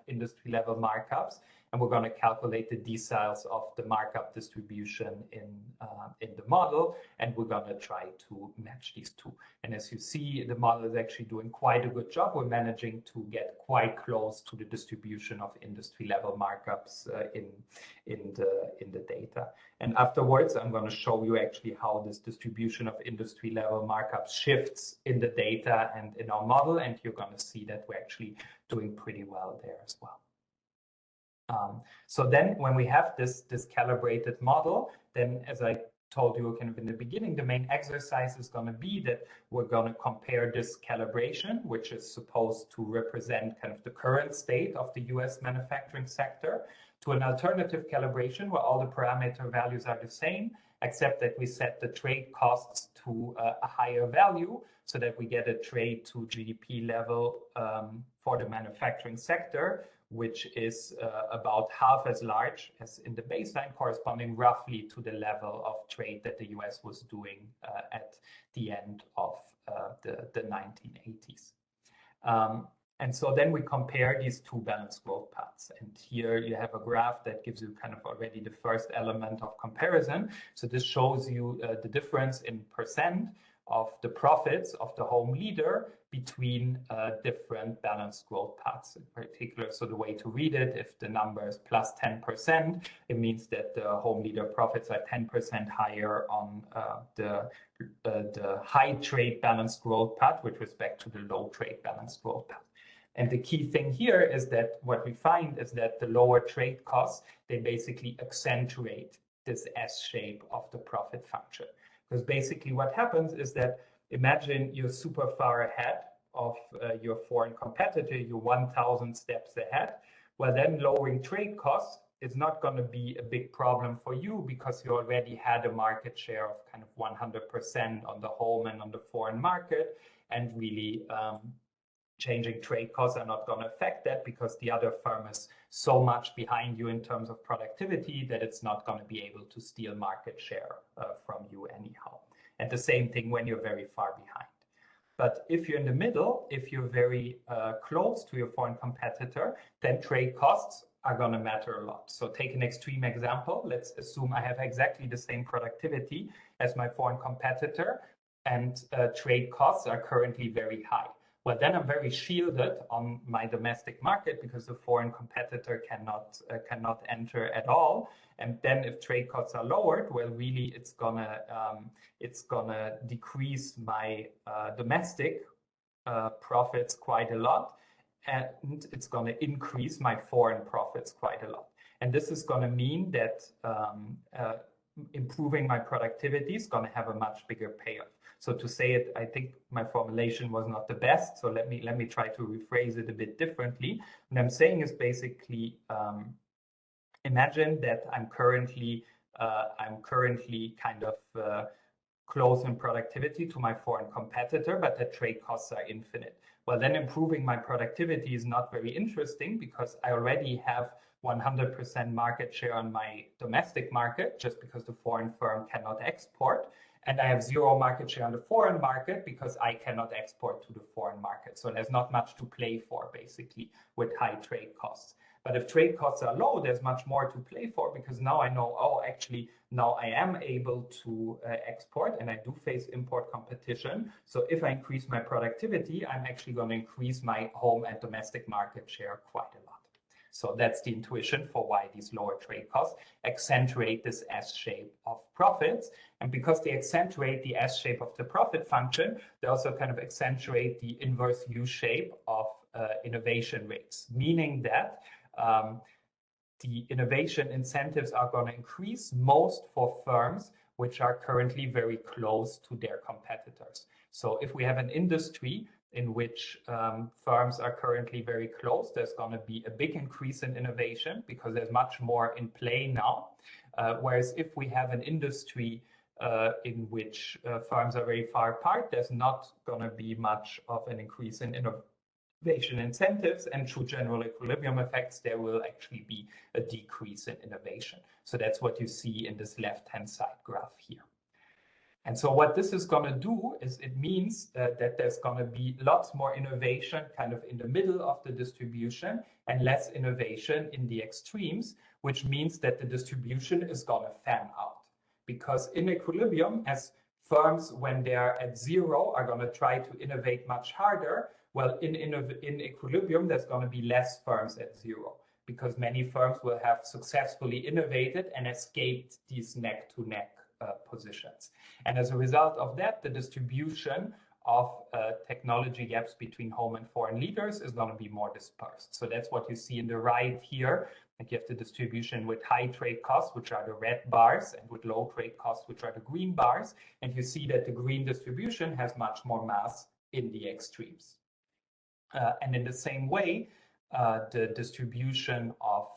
Speaker 1: industry level markups, and we're going to calculate the deciles of the markup distribution in the model, and we're going to try to match these two. And as you see, the model is actually doing quite a good job. We're managing to get quite close to the distribution of industry level markups in the data. And afterwards, I'm going to show you actually how this distribution of industry level markups shifts in the data and in our model, and you're going to see that we're actually doing pretty well there as well. So then when we have this calibrated model, then as I told you kind of in the beginning, the main exercise is going to be that we're going to compare this calibration, which is supposed to represent kind of the current state of the US manufacturing sector, to an alternative calibration where all the parameter values are the same, except that we set the trade costs to a higher value so that we get a trade to GDP level for the manufacturing sector, which is about half as large as in the baseline, corresponding roughly to the level of trade that the US was doing at the end of the 1980s. And so then we compare these two balanced growth paths. And here you have a graph that gives you kind of already the first element of comparison. So this shows you the difference in percent of the profits of the home leader between different balanced growth paths in particular. So the way to read it, if the number is plus 10%, it means that the home leader profits are 10% higher on the high trade balanced growth path with respect to the low trade balanced growth path. And the key thing here is that what we find is that the lower trade costs, they basically accentuate this S shape of the profit function. Because basically what happens is that imagine you're super far ahead of your foreign competitor, you're 1,000 steps ahead. Well, then lowering trade costs is not going to be a big problem for you because you already had a market share of kind of 100% on the home and on the foreign market, and really changing trade costs are not going to affect that because the other firm is so much behind you in terms of productivity that it's not going to be able to steal market share from you anyhow. And the same thing when you're very far behind. But if you're in the middle, if you're very close to your foreign competitor, then trade costs are going to matter a lot. So take an extreme example. Let's assume I have exactly the same productivity as my foreign competitor, and trade costs are currently very high. well, then I'm very shielded on my domestic market because the foreign competitor cannot enter at all. And then if trade costs are lowered, well, really it's gonna decrease my domestic profits quite a lot, and it's going to increase my foreign profits quite a lot. And this is going to mean that improving my productivity is going to have a much bigger payoff. So to say it, I think my formulation was not the best. So let me try to rephrase it a bit differently. What I'm saying is basically, imagine that I'm currently kind of close in productivity to my foreign competitor, but the trade costs are infinite. Well, then improving my productivity is not very interesting because I already have 100% market share on my domestic market just because the foreign firm cannot export. And I have 0 market share on the foreign market because I cannot export to the foreign market. So there's not much to play for, basically, with high trade costs. But if trade costs are low, there's much more to play for because now I know, oh, actually, now I am able to export and I do face import competition. So if I increase my productivity, I'm actually going to increase my home and domestic market share quite a lot. So that's the intuition for why these lower trade costs accentuate this S shape of profits. And because they accentuate the S shape of the profit function, they also kind of accentuate the inverse U shape of innovation rates, meaning that the innovation incentives are going to increase most for firms which are currently very close to their competitors. So if we have an industry in which firms are currently very close, there's going to be a big increase in innovation because there's much more in play now. Whereas if we have an industry in which firms are very far apart, there's not going to be much of an increase in innovation incentives, and through general equilibrium effects, there will actually be a decrease in innovation. So that's what you see in this left-hand side graph here. And so what this is going to do is it means that there's going to be lots more innovation kind of in the middle of the distribution and less innovation in the extremes, which means that the distribution is going to fan out. Because in equilibrium, as firms, when they're at 0, are going to try to innovate much harder, well, in equilibrium, there's going to be less firms at 0 because many firms will have successfully innovated and escaped these neck-to-neck positions. And as a result of that, the distribution of technology gaps between home and foreign leaders is going to be more dispersed. So that's what you see in the right here. Like you have the distribution with high trade costs, which are the red bars, and with low trade costs, which are the green bars. And you see that the green distribution has much more mass in the extremes. And in the same way, the distribution of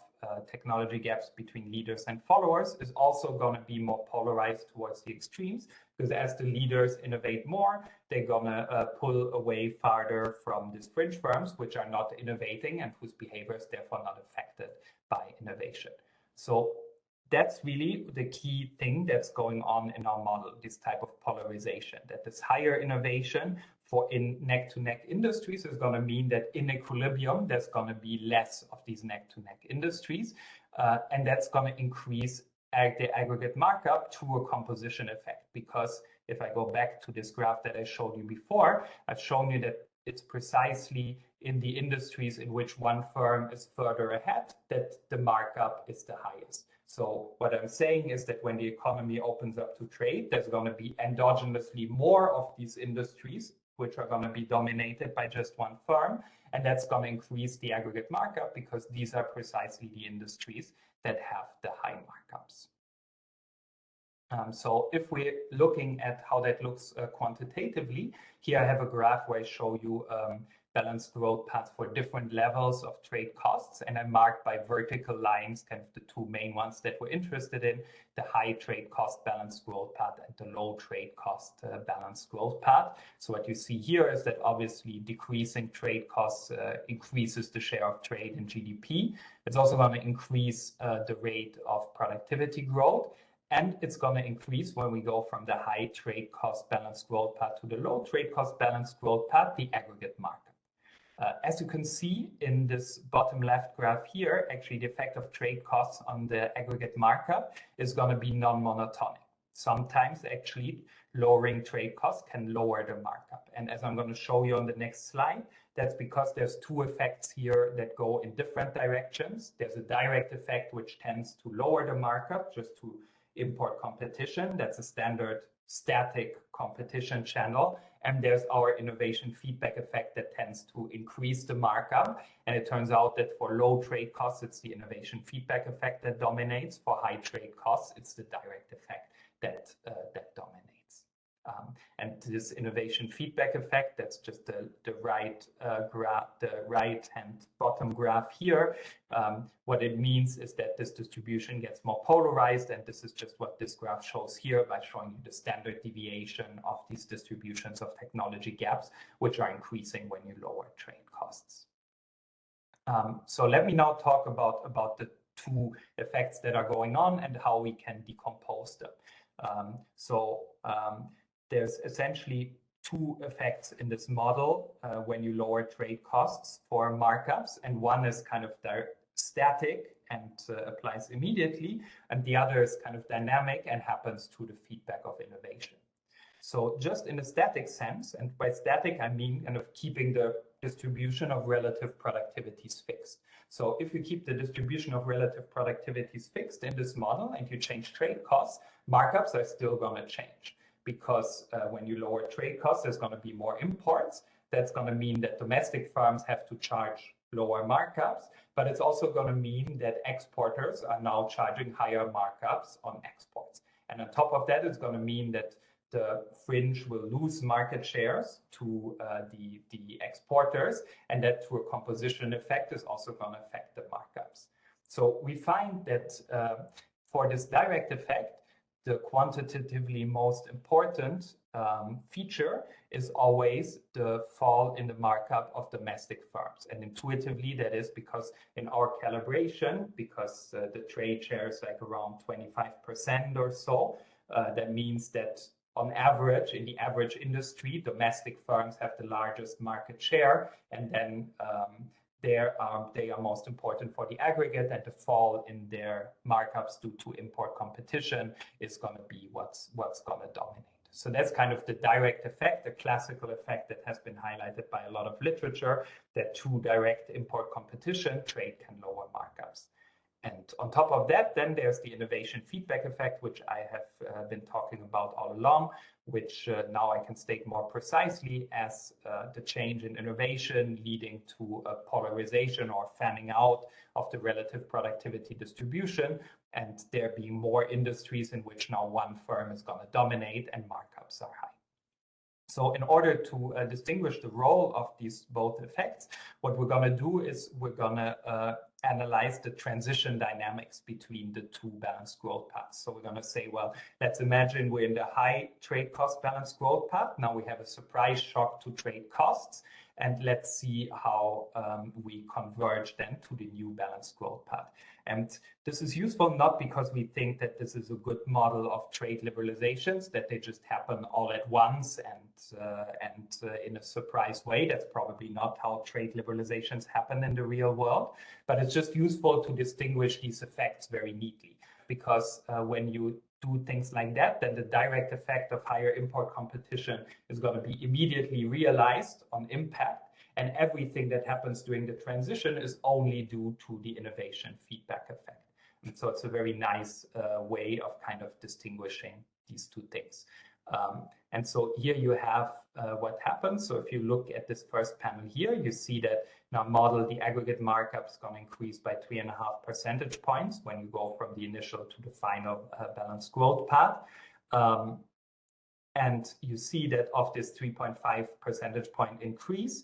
Speaker 1: technology gaps between leaders and followers is also going to be more polarized towards the extremes, because as the leaders innovate more, they're going to pull away farther from these fringe firms, which are not innovating and whose behavior is therefore not affected by innovation. So that's really the key thing that's going on in our model, this type of polarization, that this higher innovation for in neck-to-neck industries is going to mean that in equilibrium, there's going to be less of these neck-to-neck industries. And that's going to increase the aggregate markup through a composition effect. Because if I go back to this graph that I showed you before, I've shown you that it's precisely in the industries in which one firm is further ahead that the markup is the highest. So what I'm saying is that when the economy opens up to trade, there's going to be endogenously more of these industries which are going to be dominated by just one firm. And that's going to increase the aggregate markup because these are precisely the industries that have the high markups. So if we're looking at how that looks quantitatively, here I have a graph where I show you balanced growth paths for different levels of trade costs, and I marked by vertical lines kind of the two main ones that we're interested in, the high trade cost balanced growth path and the low trade cost balanced growth path. So what you see here is that obviously decreasing trade costs increases the share of trade in GDP. It's also going to increase the rate of productivity growth. And it's going to increase when we go from the high trade cost balanced growth path to the low trade cost balanced growth path, the aggregate markup. As you can see in this bottom left graph here, actually the effect of trade costs on the aggregate markup is going to be non-monotonic. Sometimes actually lowering trade costs can lower the markup. And as I'm going to show you on the next slide, that's because there's two effects here that go in different directions. There's a direct effect which tends to lower the markup just to import competition. That's a standard static competition channel. And there's our innovation feedback effect that tends to increase the markup. And it turns out that for low trade costs, it's the innovation feedback effect that dominates. For high trade costs, it's the direct effect that dominates. And this innovation feedback effect, that's just the right graph, the right-hand bottom graph here. What it means is that this distribution gets more polarized, and this is just what this graph shows here by showing you the standard deviation of these distributions of technology gaps, which are increasing when you lower trade costs. So let me now talk about the two effects that are going on and how we can decompose them. There's essentially two effects in this model when you lower trade costs for markups, and one is kind of static and applies immediately, and the other is kind of dynamic and happens through the feedback of innovation. So just in a static sense, and by static I mean kind of keeping the distribution of relative productivities fixed. So if you keep the distribution of relative productivities fixed in this model and you change trade costs, markups are still going to change. Because when you lower trade costs, there's going to be more imports. That's going to mean that domestic firms have to charge lower markups, but it's also going to mean that exporters are now charging higher markups on exports. And on top of that, it's going to mean that the fringe will lose market shares to the exporters, and that through a composition effect is also going to affect the markups. So we find that for this direct effect, the quantitatively most important feature is always the fall in the markup of domestic firms. And intuitively, that is because in our calibration, because the trade share is like around 25% or so, that means that on average, in the average industry, domestic firms have the largest market share, and then they are most important for the aggregate, and the fall in their markups due to import competition is going to be what's going to dominate. So that's kind of the direct effect, the classical effect that has been highlighted by a lot of literature, that through direct import competition, trade can lower markups. And on top of that, then there's the innovation feedback effect, which I have been talking about all along, which now I can state more precisely as the change in innovation leading to a polarization or fanning out of the relative productivity distribution, and there being more industries in which now one firm is going to dominate and markups are high. So in order to distinguish the role of these both effects, what we're going to do is we're going to analyze the transition dynamics between the two balanced growth paths. So we're going to say, well, let's imagine we're in the high trade cost balanced growth path. Now we have a surprise shock to trade costs, and let's see how we converge then to the new balanced growth path. And this is useful not because we think that this is a good model of trade liberalizations, that they just happen all at once and in a surprise way. That's probably not how trade liberalizations happen in the real world, but it's just useful to distinguish these effects very neatly, because when you do things like that, then the direct effect of higher import competition is going to be immediately realized on impact, and everything that happens during the transition is only due to the innovation feedback effect. And so it's a very nice way of kind of distinguishing these two things. And so here you have what happens. So if you look at this first panel here, you see that in our model, the aggregate markup is going to increase by 3.5 percentage points when you go from the initial to the final balanced growth path. And you see that of this 3.5 percentage point increase,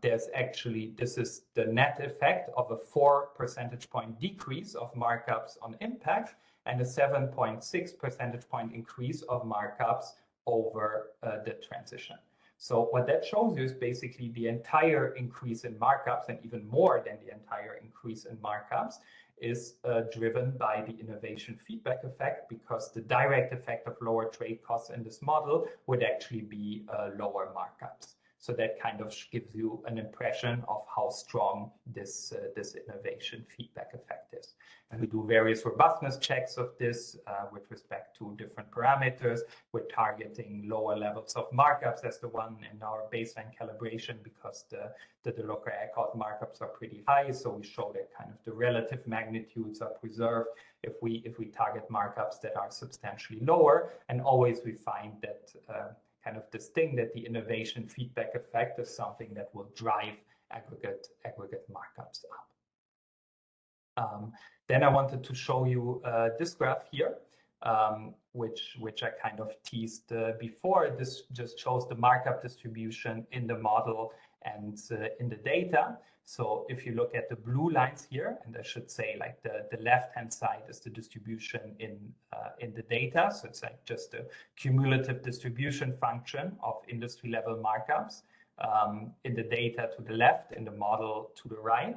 Speaker 1: there's actually, this is the net effect of a 4 percentage point decrease of markups on impact and a 7.6 percentage point increase of markups over the transition. So what that shows you is basically the entire increase in markups, and even more than the entire increase in markups, is driven by the innovation feedback effect, because the direct effect of lower trade costs in this model would actually be lower markups. So that kind of gives you an impression of how strong this innovation feedback effect is. And we do various robustness checks of this with respect to different parameters. We're targeting lower levels of markups as the one in our baseline calibration because the Delocker-Eckhout markups are pretty high. So we show that kind of the relative magnitudes are preserved if we target markups that are substantially lower. And always we find that kind of this thing that the innovation feedback effect is something that will drive aggregate markups up. Then I wanted to show you this graph here, which I kind of teased before. This just shows the markup distribution in the model and in the data. So if you look at the blue lines here, and I should say like the left-hand side is the distribution in the data. So it's like just a cumulative distribution function of industry level markups in the data to the left, in the model to the right.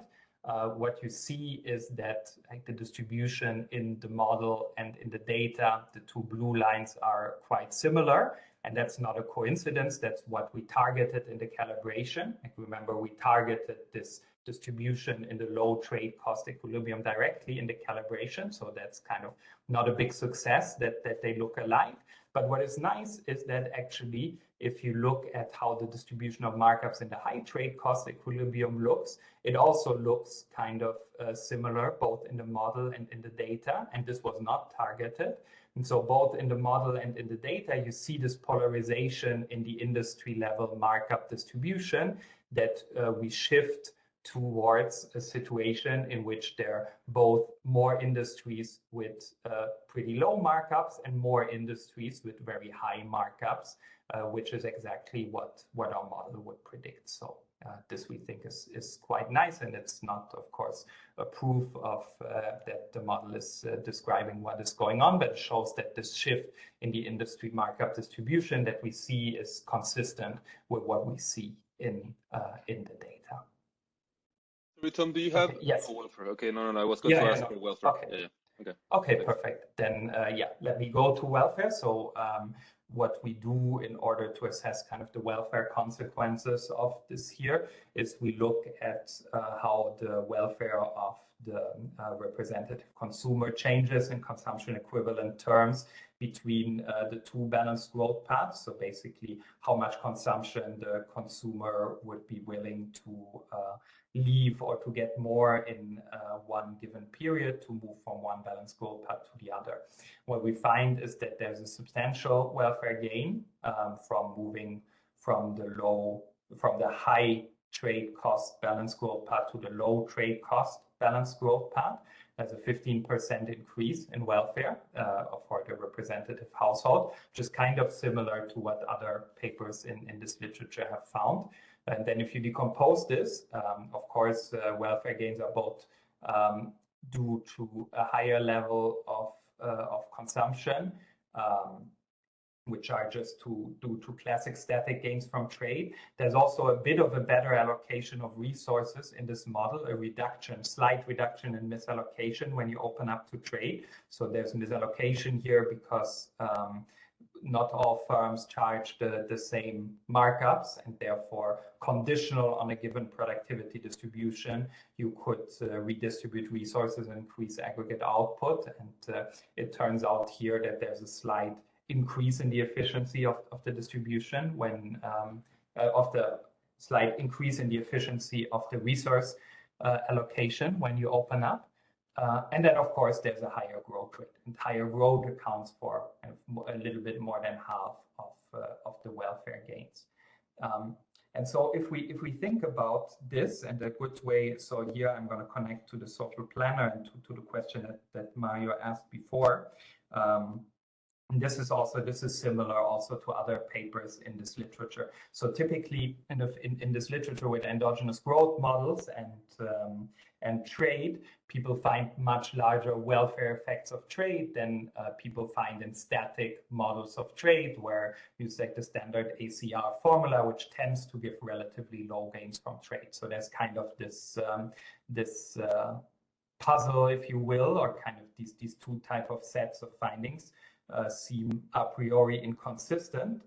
Speaker 1: What you see is that like the distribution in the model and in the data, the two blue lines are quite similar. And that's not a coincidence. That's what we targeted in the calibration. Like remember, we targeted this distribution in the low trade cost equilibrium directly in the calibration. So that's kind of not a big success that they look alike. But what is nice is that actually, if you look at how the distribution of markups in the high trade cost equilibrium looks, it also looks kind of similar, both in the model and in the data. And this was not targeted. And so both in the model and in the data, you see this polarization in the industry level markup distribution that we shift towards a situation in which there are both more industries with pretty low markups and more industries with very high markups, which is exactly what our model would predict. So this we think is quite nice, and it's not, of course, a proof of that the model is describing what is going on, but it shows that this shift in the industry markup distribution that we see is consistent with what we see in the data.
Speaker 4: Sorry, Tom, do you have
Speaker 1: yes.
Speaker 4: welfare? Okay, no, I was going to ask for welfare.
Speaker 1: Okay.
Speaker 4: Okay.
Speaker 1: Okay, perfect. Then let me go to welfare. So what we do in order to assess kind of the welfare consequences of this here is we look at how the welfare of the representative consumer changes in consumption equivalent terms between the two balanced growth paths. So basically how much consumption the consumer would be willing to leave or to get more in one given period to move from one balanced growth path to the other. What we find is that there's a substantial welfare gain from moving from the high trade cost balanced growth path to the low trade cost balanced growth path. There's a 15% increase in welfare for the representative household, which is kind of similar to what other papers in this literature have found. And then if you decompose this, of course, welfare gains are both due to a higher level of consumption, which are just due to classic static gains from trade. There's also a bit of a better allocation of resources in this model, slight reduction in misallocation when you open up to trade. So there's misallocation here because not all firms charge the same markups, and therefore conditional on a given productivity distribution, you could redistribute resources and increase aggregate output. And it turns out here that there's a slight increase in the efficiency of the distribution when slight increase in the efficiency of the resource allocation when you open up. And then, of course, there's a higher growth rate, and higher growth accounts for a little bit more than half of the welfare gains. And so if we think about this and a good way, so here I'm going to connect to the social planner and to the question that Mario asked before. And this is similar also to other papers in this literature. So typically in this literature with endogenous growth models and trade, people find much larger welfare effects of trade than people find in static models of trade, where you take the standard ACR formula, which tends to give relatively low gains from trade. So there's kind of this puzzle, if you will, or kind of these two type of sets of findings seem a priori inconsistent,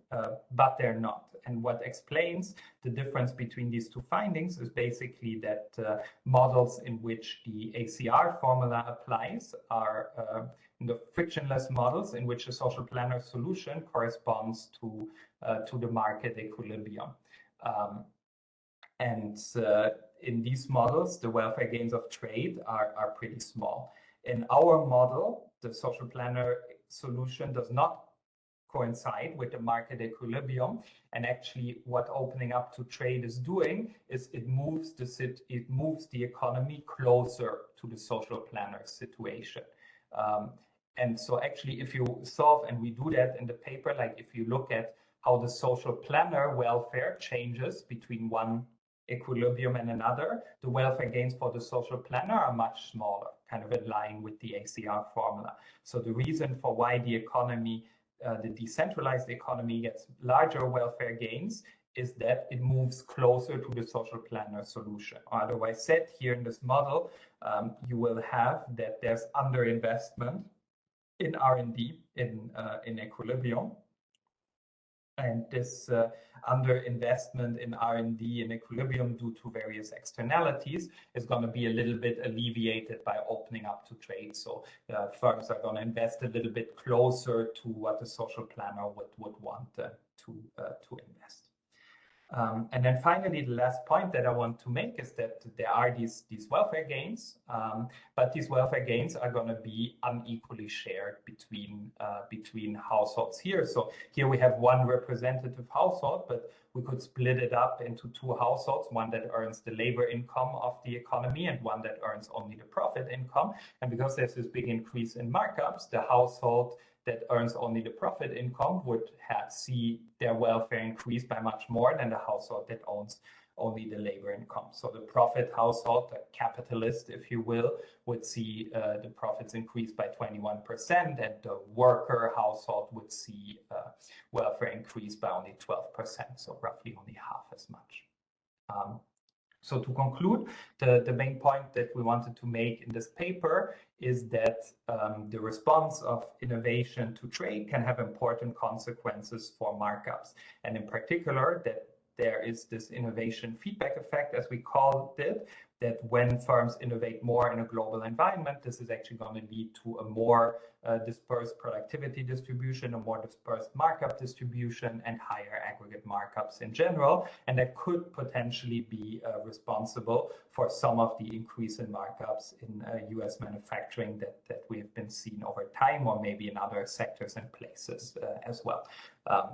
Speaker 1: but they're not. And what explains the difference between these two findings is basically that models in which the ACR formula applies are the frictionless models in which a social planner solution corresponds to the market equilibrium. And in these models, the welfare gains of trade are pretty small. In our model, the social planner solution does not coincide with the market equilibrium. And actually, what opening up to trade is doing is it moves the economy closer to the social planner situation. And so actually, if you solve, and we do that in the paper, like if you look at how the social planner welfare changes between one equilibrium and another, the welfare gains for the social planner are much smaller, kind of in line with the ACR formula. So the reason for why the economy, the decentralized economy, gets larger welfare gains is that it moves closer to the social planner solution. Or otherwise said, here in this model, you will have that there's underinvestment in R&D in equilibrium. And this underinvestment in R&D in equilibrium due to various externalities is going to be a little bit alleviated by opening up to trade. So firms are going to invest a little bit closer to what the social planner would want to invest. And then finally, the last point that I want to make is that there are these welfare gains, but these welfare gains are going to be unequally shared between households here. So here we have one representative household, but we could split it up into two households, one that earns the labor income of the economy and one that earns only the profit income. And because there's this big increase in markups, the household that earns only the profit income would see their welfare increase by much more than the household that owns only the labor income. So the profit household, the capitalist, if you will, would see the profits increase by 21%, and the worker household would see welfare increase by only 12%, so roughly only half as much. So to conclude, the main point that we wanted to make in this paper is that the response of innovation to trade can have important consequences for markups. And in particular, that there is this innovation feedback effect, as we called it, that when firms innovate more in a global environment, this is actually going to lead to a more dispersed productivity distribution, a more dispersed markup distribution, and higher aggregate markups in general. And that could potentially be responsible for some of the increase in markups in US manufacturing that we have been seeing over time, or maybe in other sectors and places as well.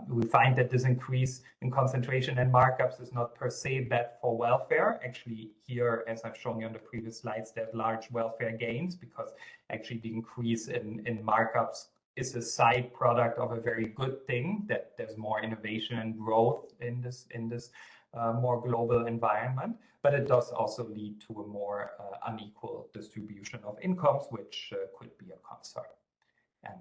Speaker 1: We find that this increase in concentration and markups is not per se bad for welfare. Actually, here, as I've shown you on the previous slides, there's large welfare gains because actually the increase in markups is a side product of a very good thing, that there's more innovation and growth in this more global environment. But it does also lead to a more unequal distribution of incomes, which could be a concern. And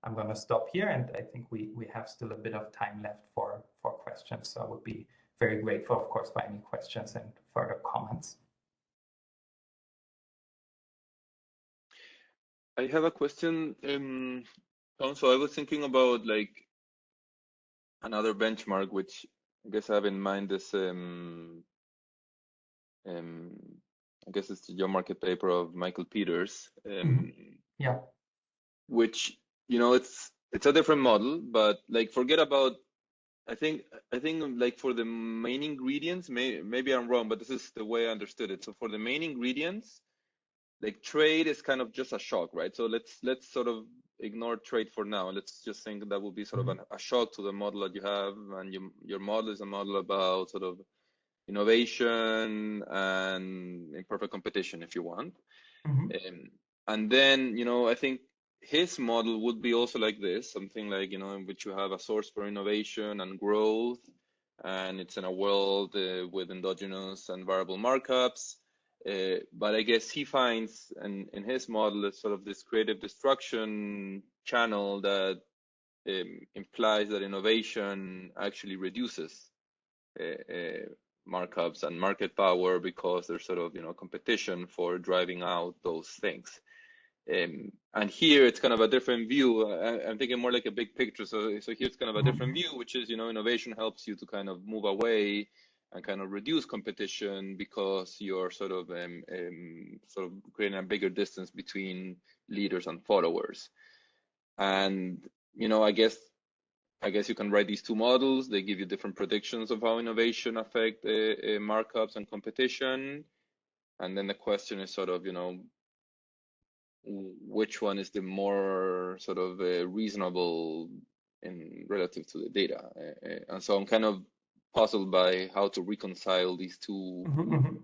Speaker 1: I'm going to stop here, and I think we have still a bit of time left for questions. So I would be very grateful, of course, for any questions and further comments.
Speaker 4: I have a question, Tom. So I was thinking about like another benchmark, which I guess I have in mind this, I guess it's the Job Market paper of Michael Peters.
Speaker 1: Yeah.
Speaker 4: Which, you know, it's a different model, but like forget about, I think like for the main ingredients, maybe I'm wrong, but this is the way I understood it. So for the main ingredients, like trade is kind of just a shock, right? So let's sort of ignore trade for now. Let's just think that would be sort of a shock to the model that you have, and your model is a model about sort of innovation and imperfect competition, if you want. And then, you know, I think his model would be also like this, something like, you know, in which you have a source for innovation and growth, and it's in a world with endogenous and variable markups. But I guess he finds in his model sort of this creative destruction channel that implies that innovation actually reduces markups and market power, because there's sort of, you know, competition for driving out those things. And here it's kind of a different view. I'm thinking more like a big picture. So here's kind of a different view, which is, innovation helps you to kind of move away and kind of reduce competition because you're sort of creating a bigger distance between leaders and followers. And, I guess you can write these two models. They give you different predictions of how innovation affect markups and competition. And then the question is sort of, which one is the more sort of reasonable in relative to the data. And so I'm kind of puzzled by how to reconcile these two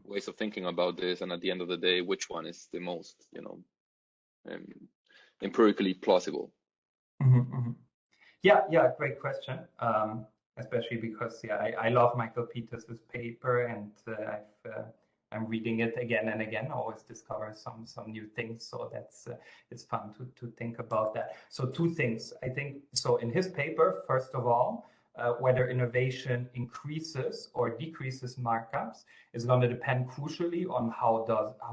Speaker 4: ways of thinking about this. And at the end of the day, which one is the most, empirically plausible?
Speaker 1: Yeah, great question. Especially because I love Michael Peters' paper, and I'm reading it again and again. Always discover some new things, so that's it's fun to think about that. So two things, I think. So in his paper, first of all, whether innovation increases or decreases markups is going to depend crucially on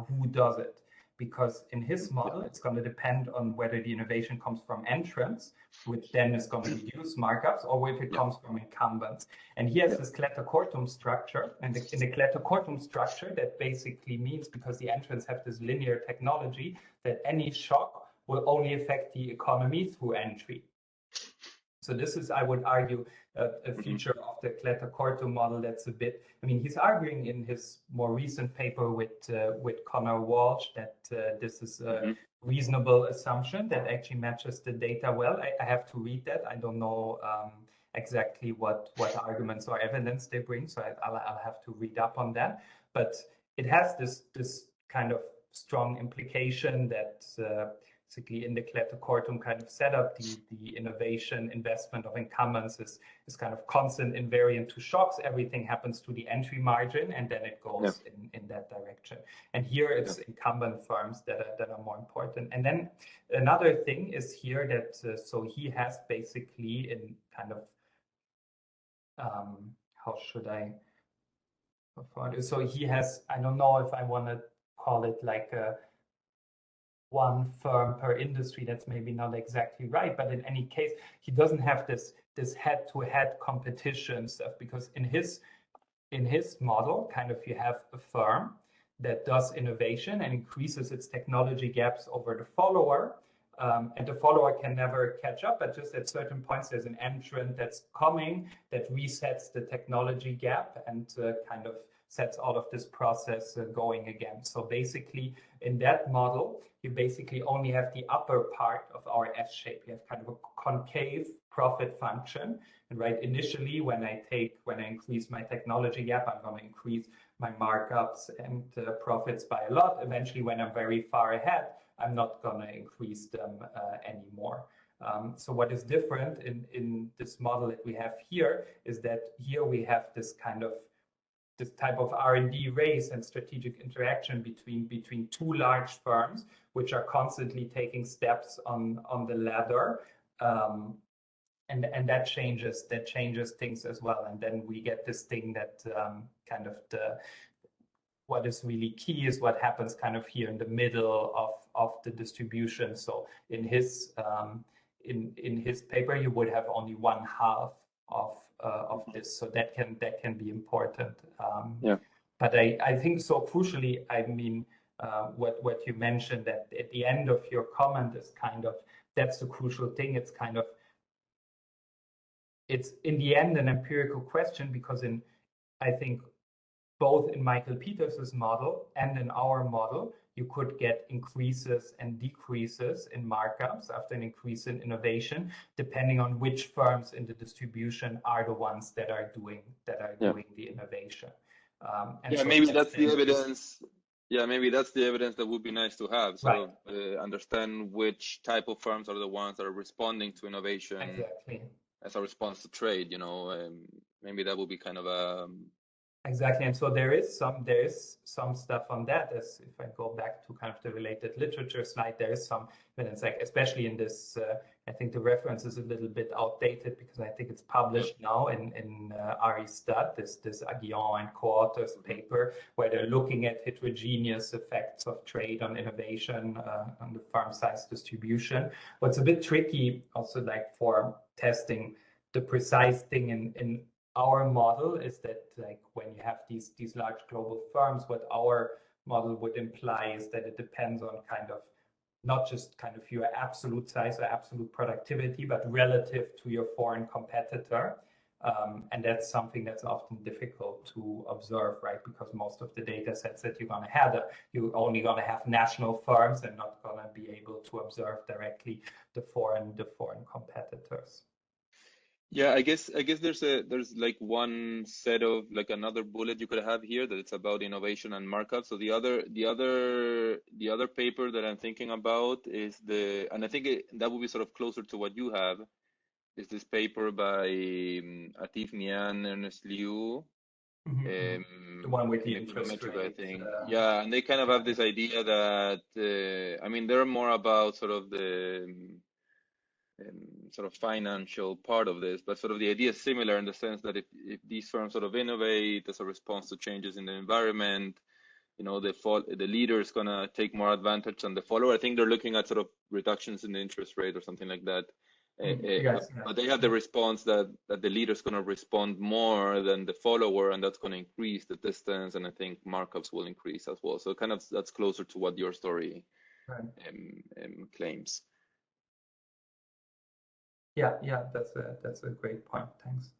Speaker 1: who does it. Because in his model, it's going to depend on whether the innovation comes from entrants, which then is going to reduce markups, or if it comes from incumbents. And he has this Kletter-Kortum structure. And in the Kletter-Kortum structure, that basically means, because the entrants have this linear technology, that any shock will only affect the economy through entry. So this is, I would argue, a feature of the Kletter-Kortum model that's a bit, he's arguing in his more recent paper with Connor Walsh that this is a reasonable assumption that actually matches the data well. I have to read that. I don't know exactly what arguments or evidence they bring, so I'll have to read up on that. But it has this kind of strong implication that basically in the Kletter-Kortum kind of setup, the innovation investment of incumbents is kind of constant invariant to shocks. Everything happens to the entry margin, and then it goes in that direction. And here it's incumbent firms that are more important. And then another thing is here that so he has basically in kind of how should I? So he has, I don't know if I want to call it like a one firm per industry. That's maybe not exactly right, but in any case, he doesn't have this head-to-head competition stuff, because in his model, kind of you have a firm that does innovation and increases its technology gaps over the follower, and the follower can never catch up, but just at certain points there's an entrant that's coming that resets the technology gap and kind of sets all of this process going again. So basically, in that model, you basically only have the upper part of our S shape. You have kind of a concave profit function. And right, initially, when I increase my technology gap, I'm going to increase my markups and profits by a lot. Eventually, when I'm very far ahead, I'm not going to increase them anymore. So what is different in this model that we have here is that here we have this type of R&D race and strategic interaction between two large firms, which are constantly taking steps on the ladder, and that changes things as well. And then we get this thing that kind of what is really key is what happens kind of here in the middle of the distribution. So in his paper, you would have only one half of this, so that can be important. But I think so crucially, what you mentioned, that at the end of your comment is kind of, that's the crucial thing. It's in the end an empirical question, because I think both in Michael Peters' model and in our model, you could get increases and decreases in markups after an increase in innovation, depending on which firms in the distribution are the ones that are doing the innovation.
Speaker 4: Maybe that's the evidence. Maybe that's the evidence that would be nice to have. So understand which type of firms are the ones that are responding to innovation as a response to trade. Maybe that would be kind of
Speaker 1: Exactly, and so there is some stuff on that. As if I go back to kind of the related literature slide, there is some evidence, like especially in this. I think the reference is a little bit outdated because I think it's published now in RE Stud, this Aguillon and co-authors paper, where they're looking at heterogeneous effects of trade on innovation on the farm size distribution. What's a bit tricky, also like for testing the precise thing in our model is that like when you have these large global firms, what our model would imply is that it depends on kind of not just kind of your absolute size or absolute productivity, but relative to your foreign competitor. And that's something that's often difficult to observe, right? Because most of the data sets that you're going to have, you're only going to have national firms and not going to be able to observe directly the foreign competitors.
Speaker 4: Yeah, I guess there's like one set of like another bullet you could have here that it's about innovation and markup. So the other paper that I'm thinking about is and I think that would be sort of closer to what you have, is this paper by Atif Mian, Ernest Liu,
Speaker 1: the one with the interest
Speaker 4: econometric,
Speaker 1: rate.
Speaker 4: I think. Yeah, and they kind of have this idea that I mean they're more about sort of the sort of financial part of this, but sort of the idea is similar in the sense that if these firms sort of innovate as a response to changes in the environment, you know, the leader is going to take more advantage than the follower. I think they're looking at sort of reductions in the interest rate or something like that. But they have the response that the leader is going to respond more than the follower, and that's going to increase the distance, and I think markups will increase as well. So kind of that's closer to what your story claims.
Speaker 1: Yeah, that's a great point. Thanks.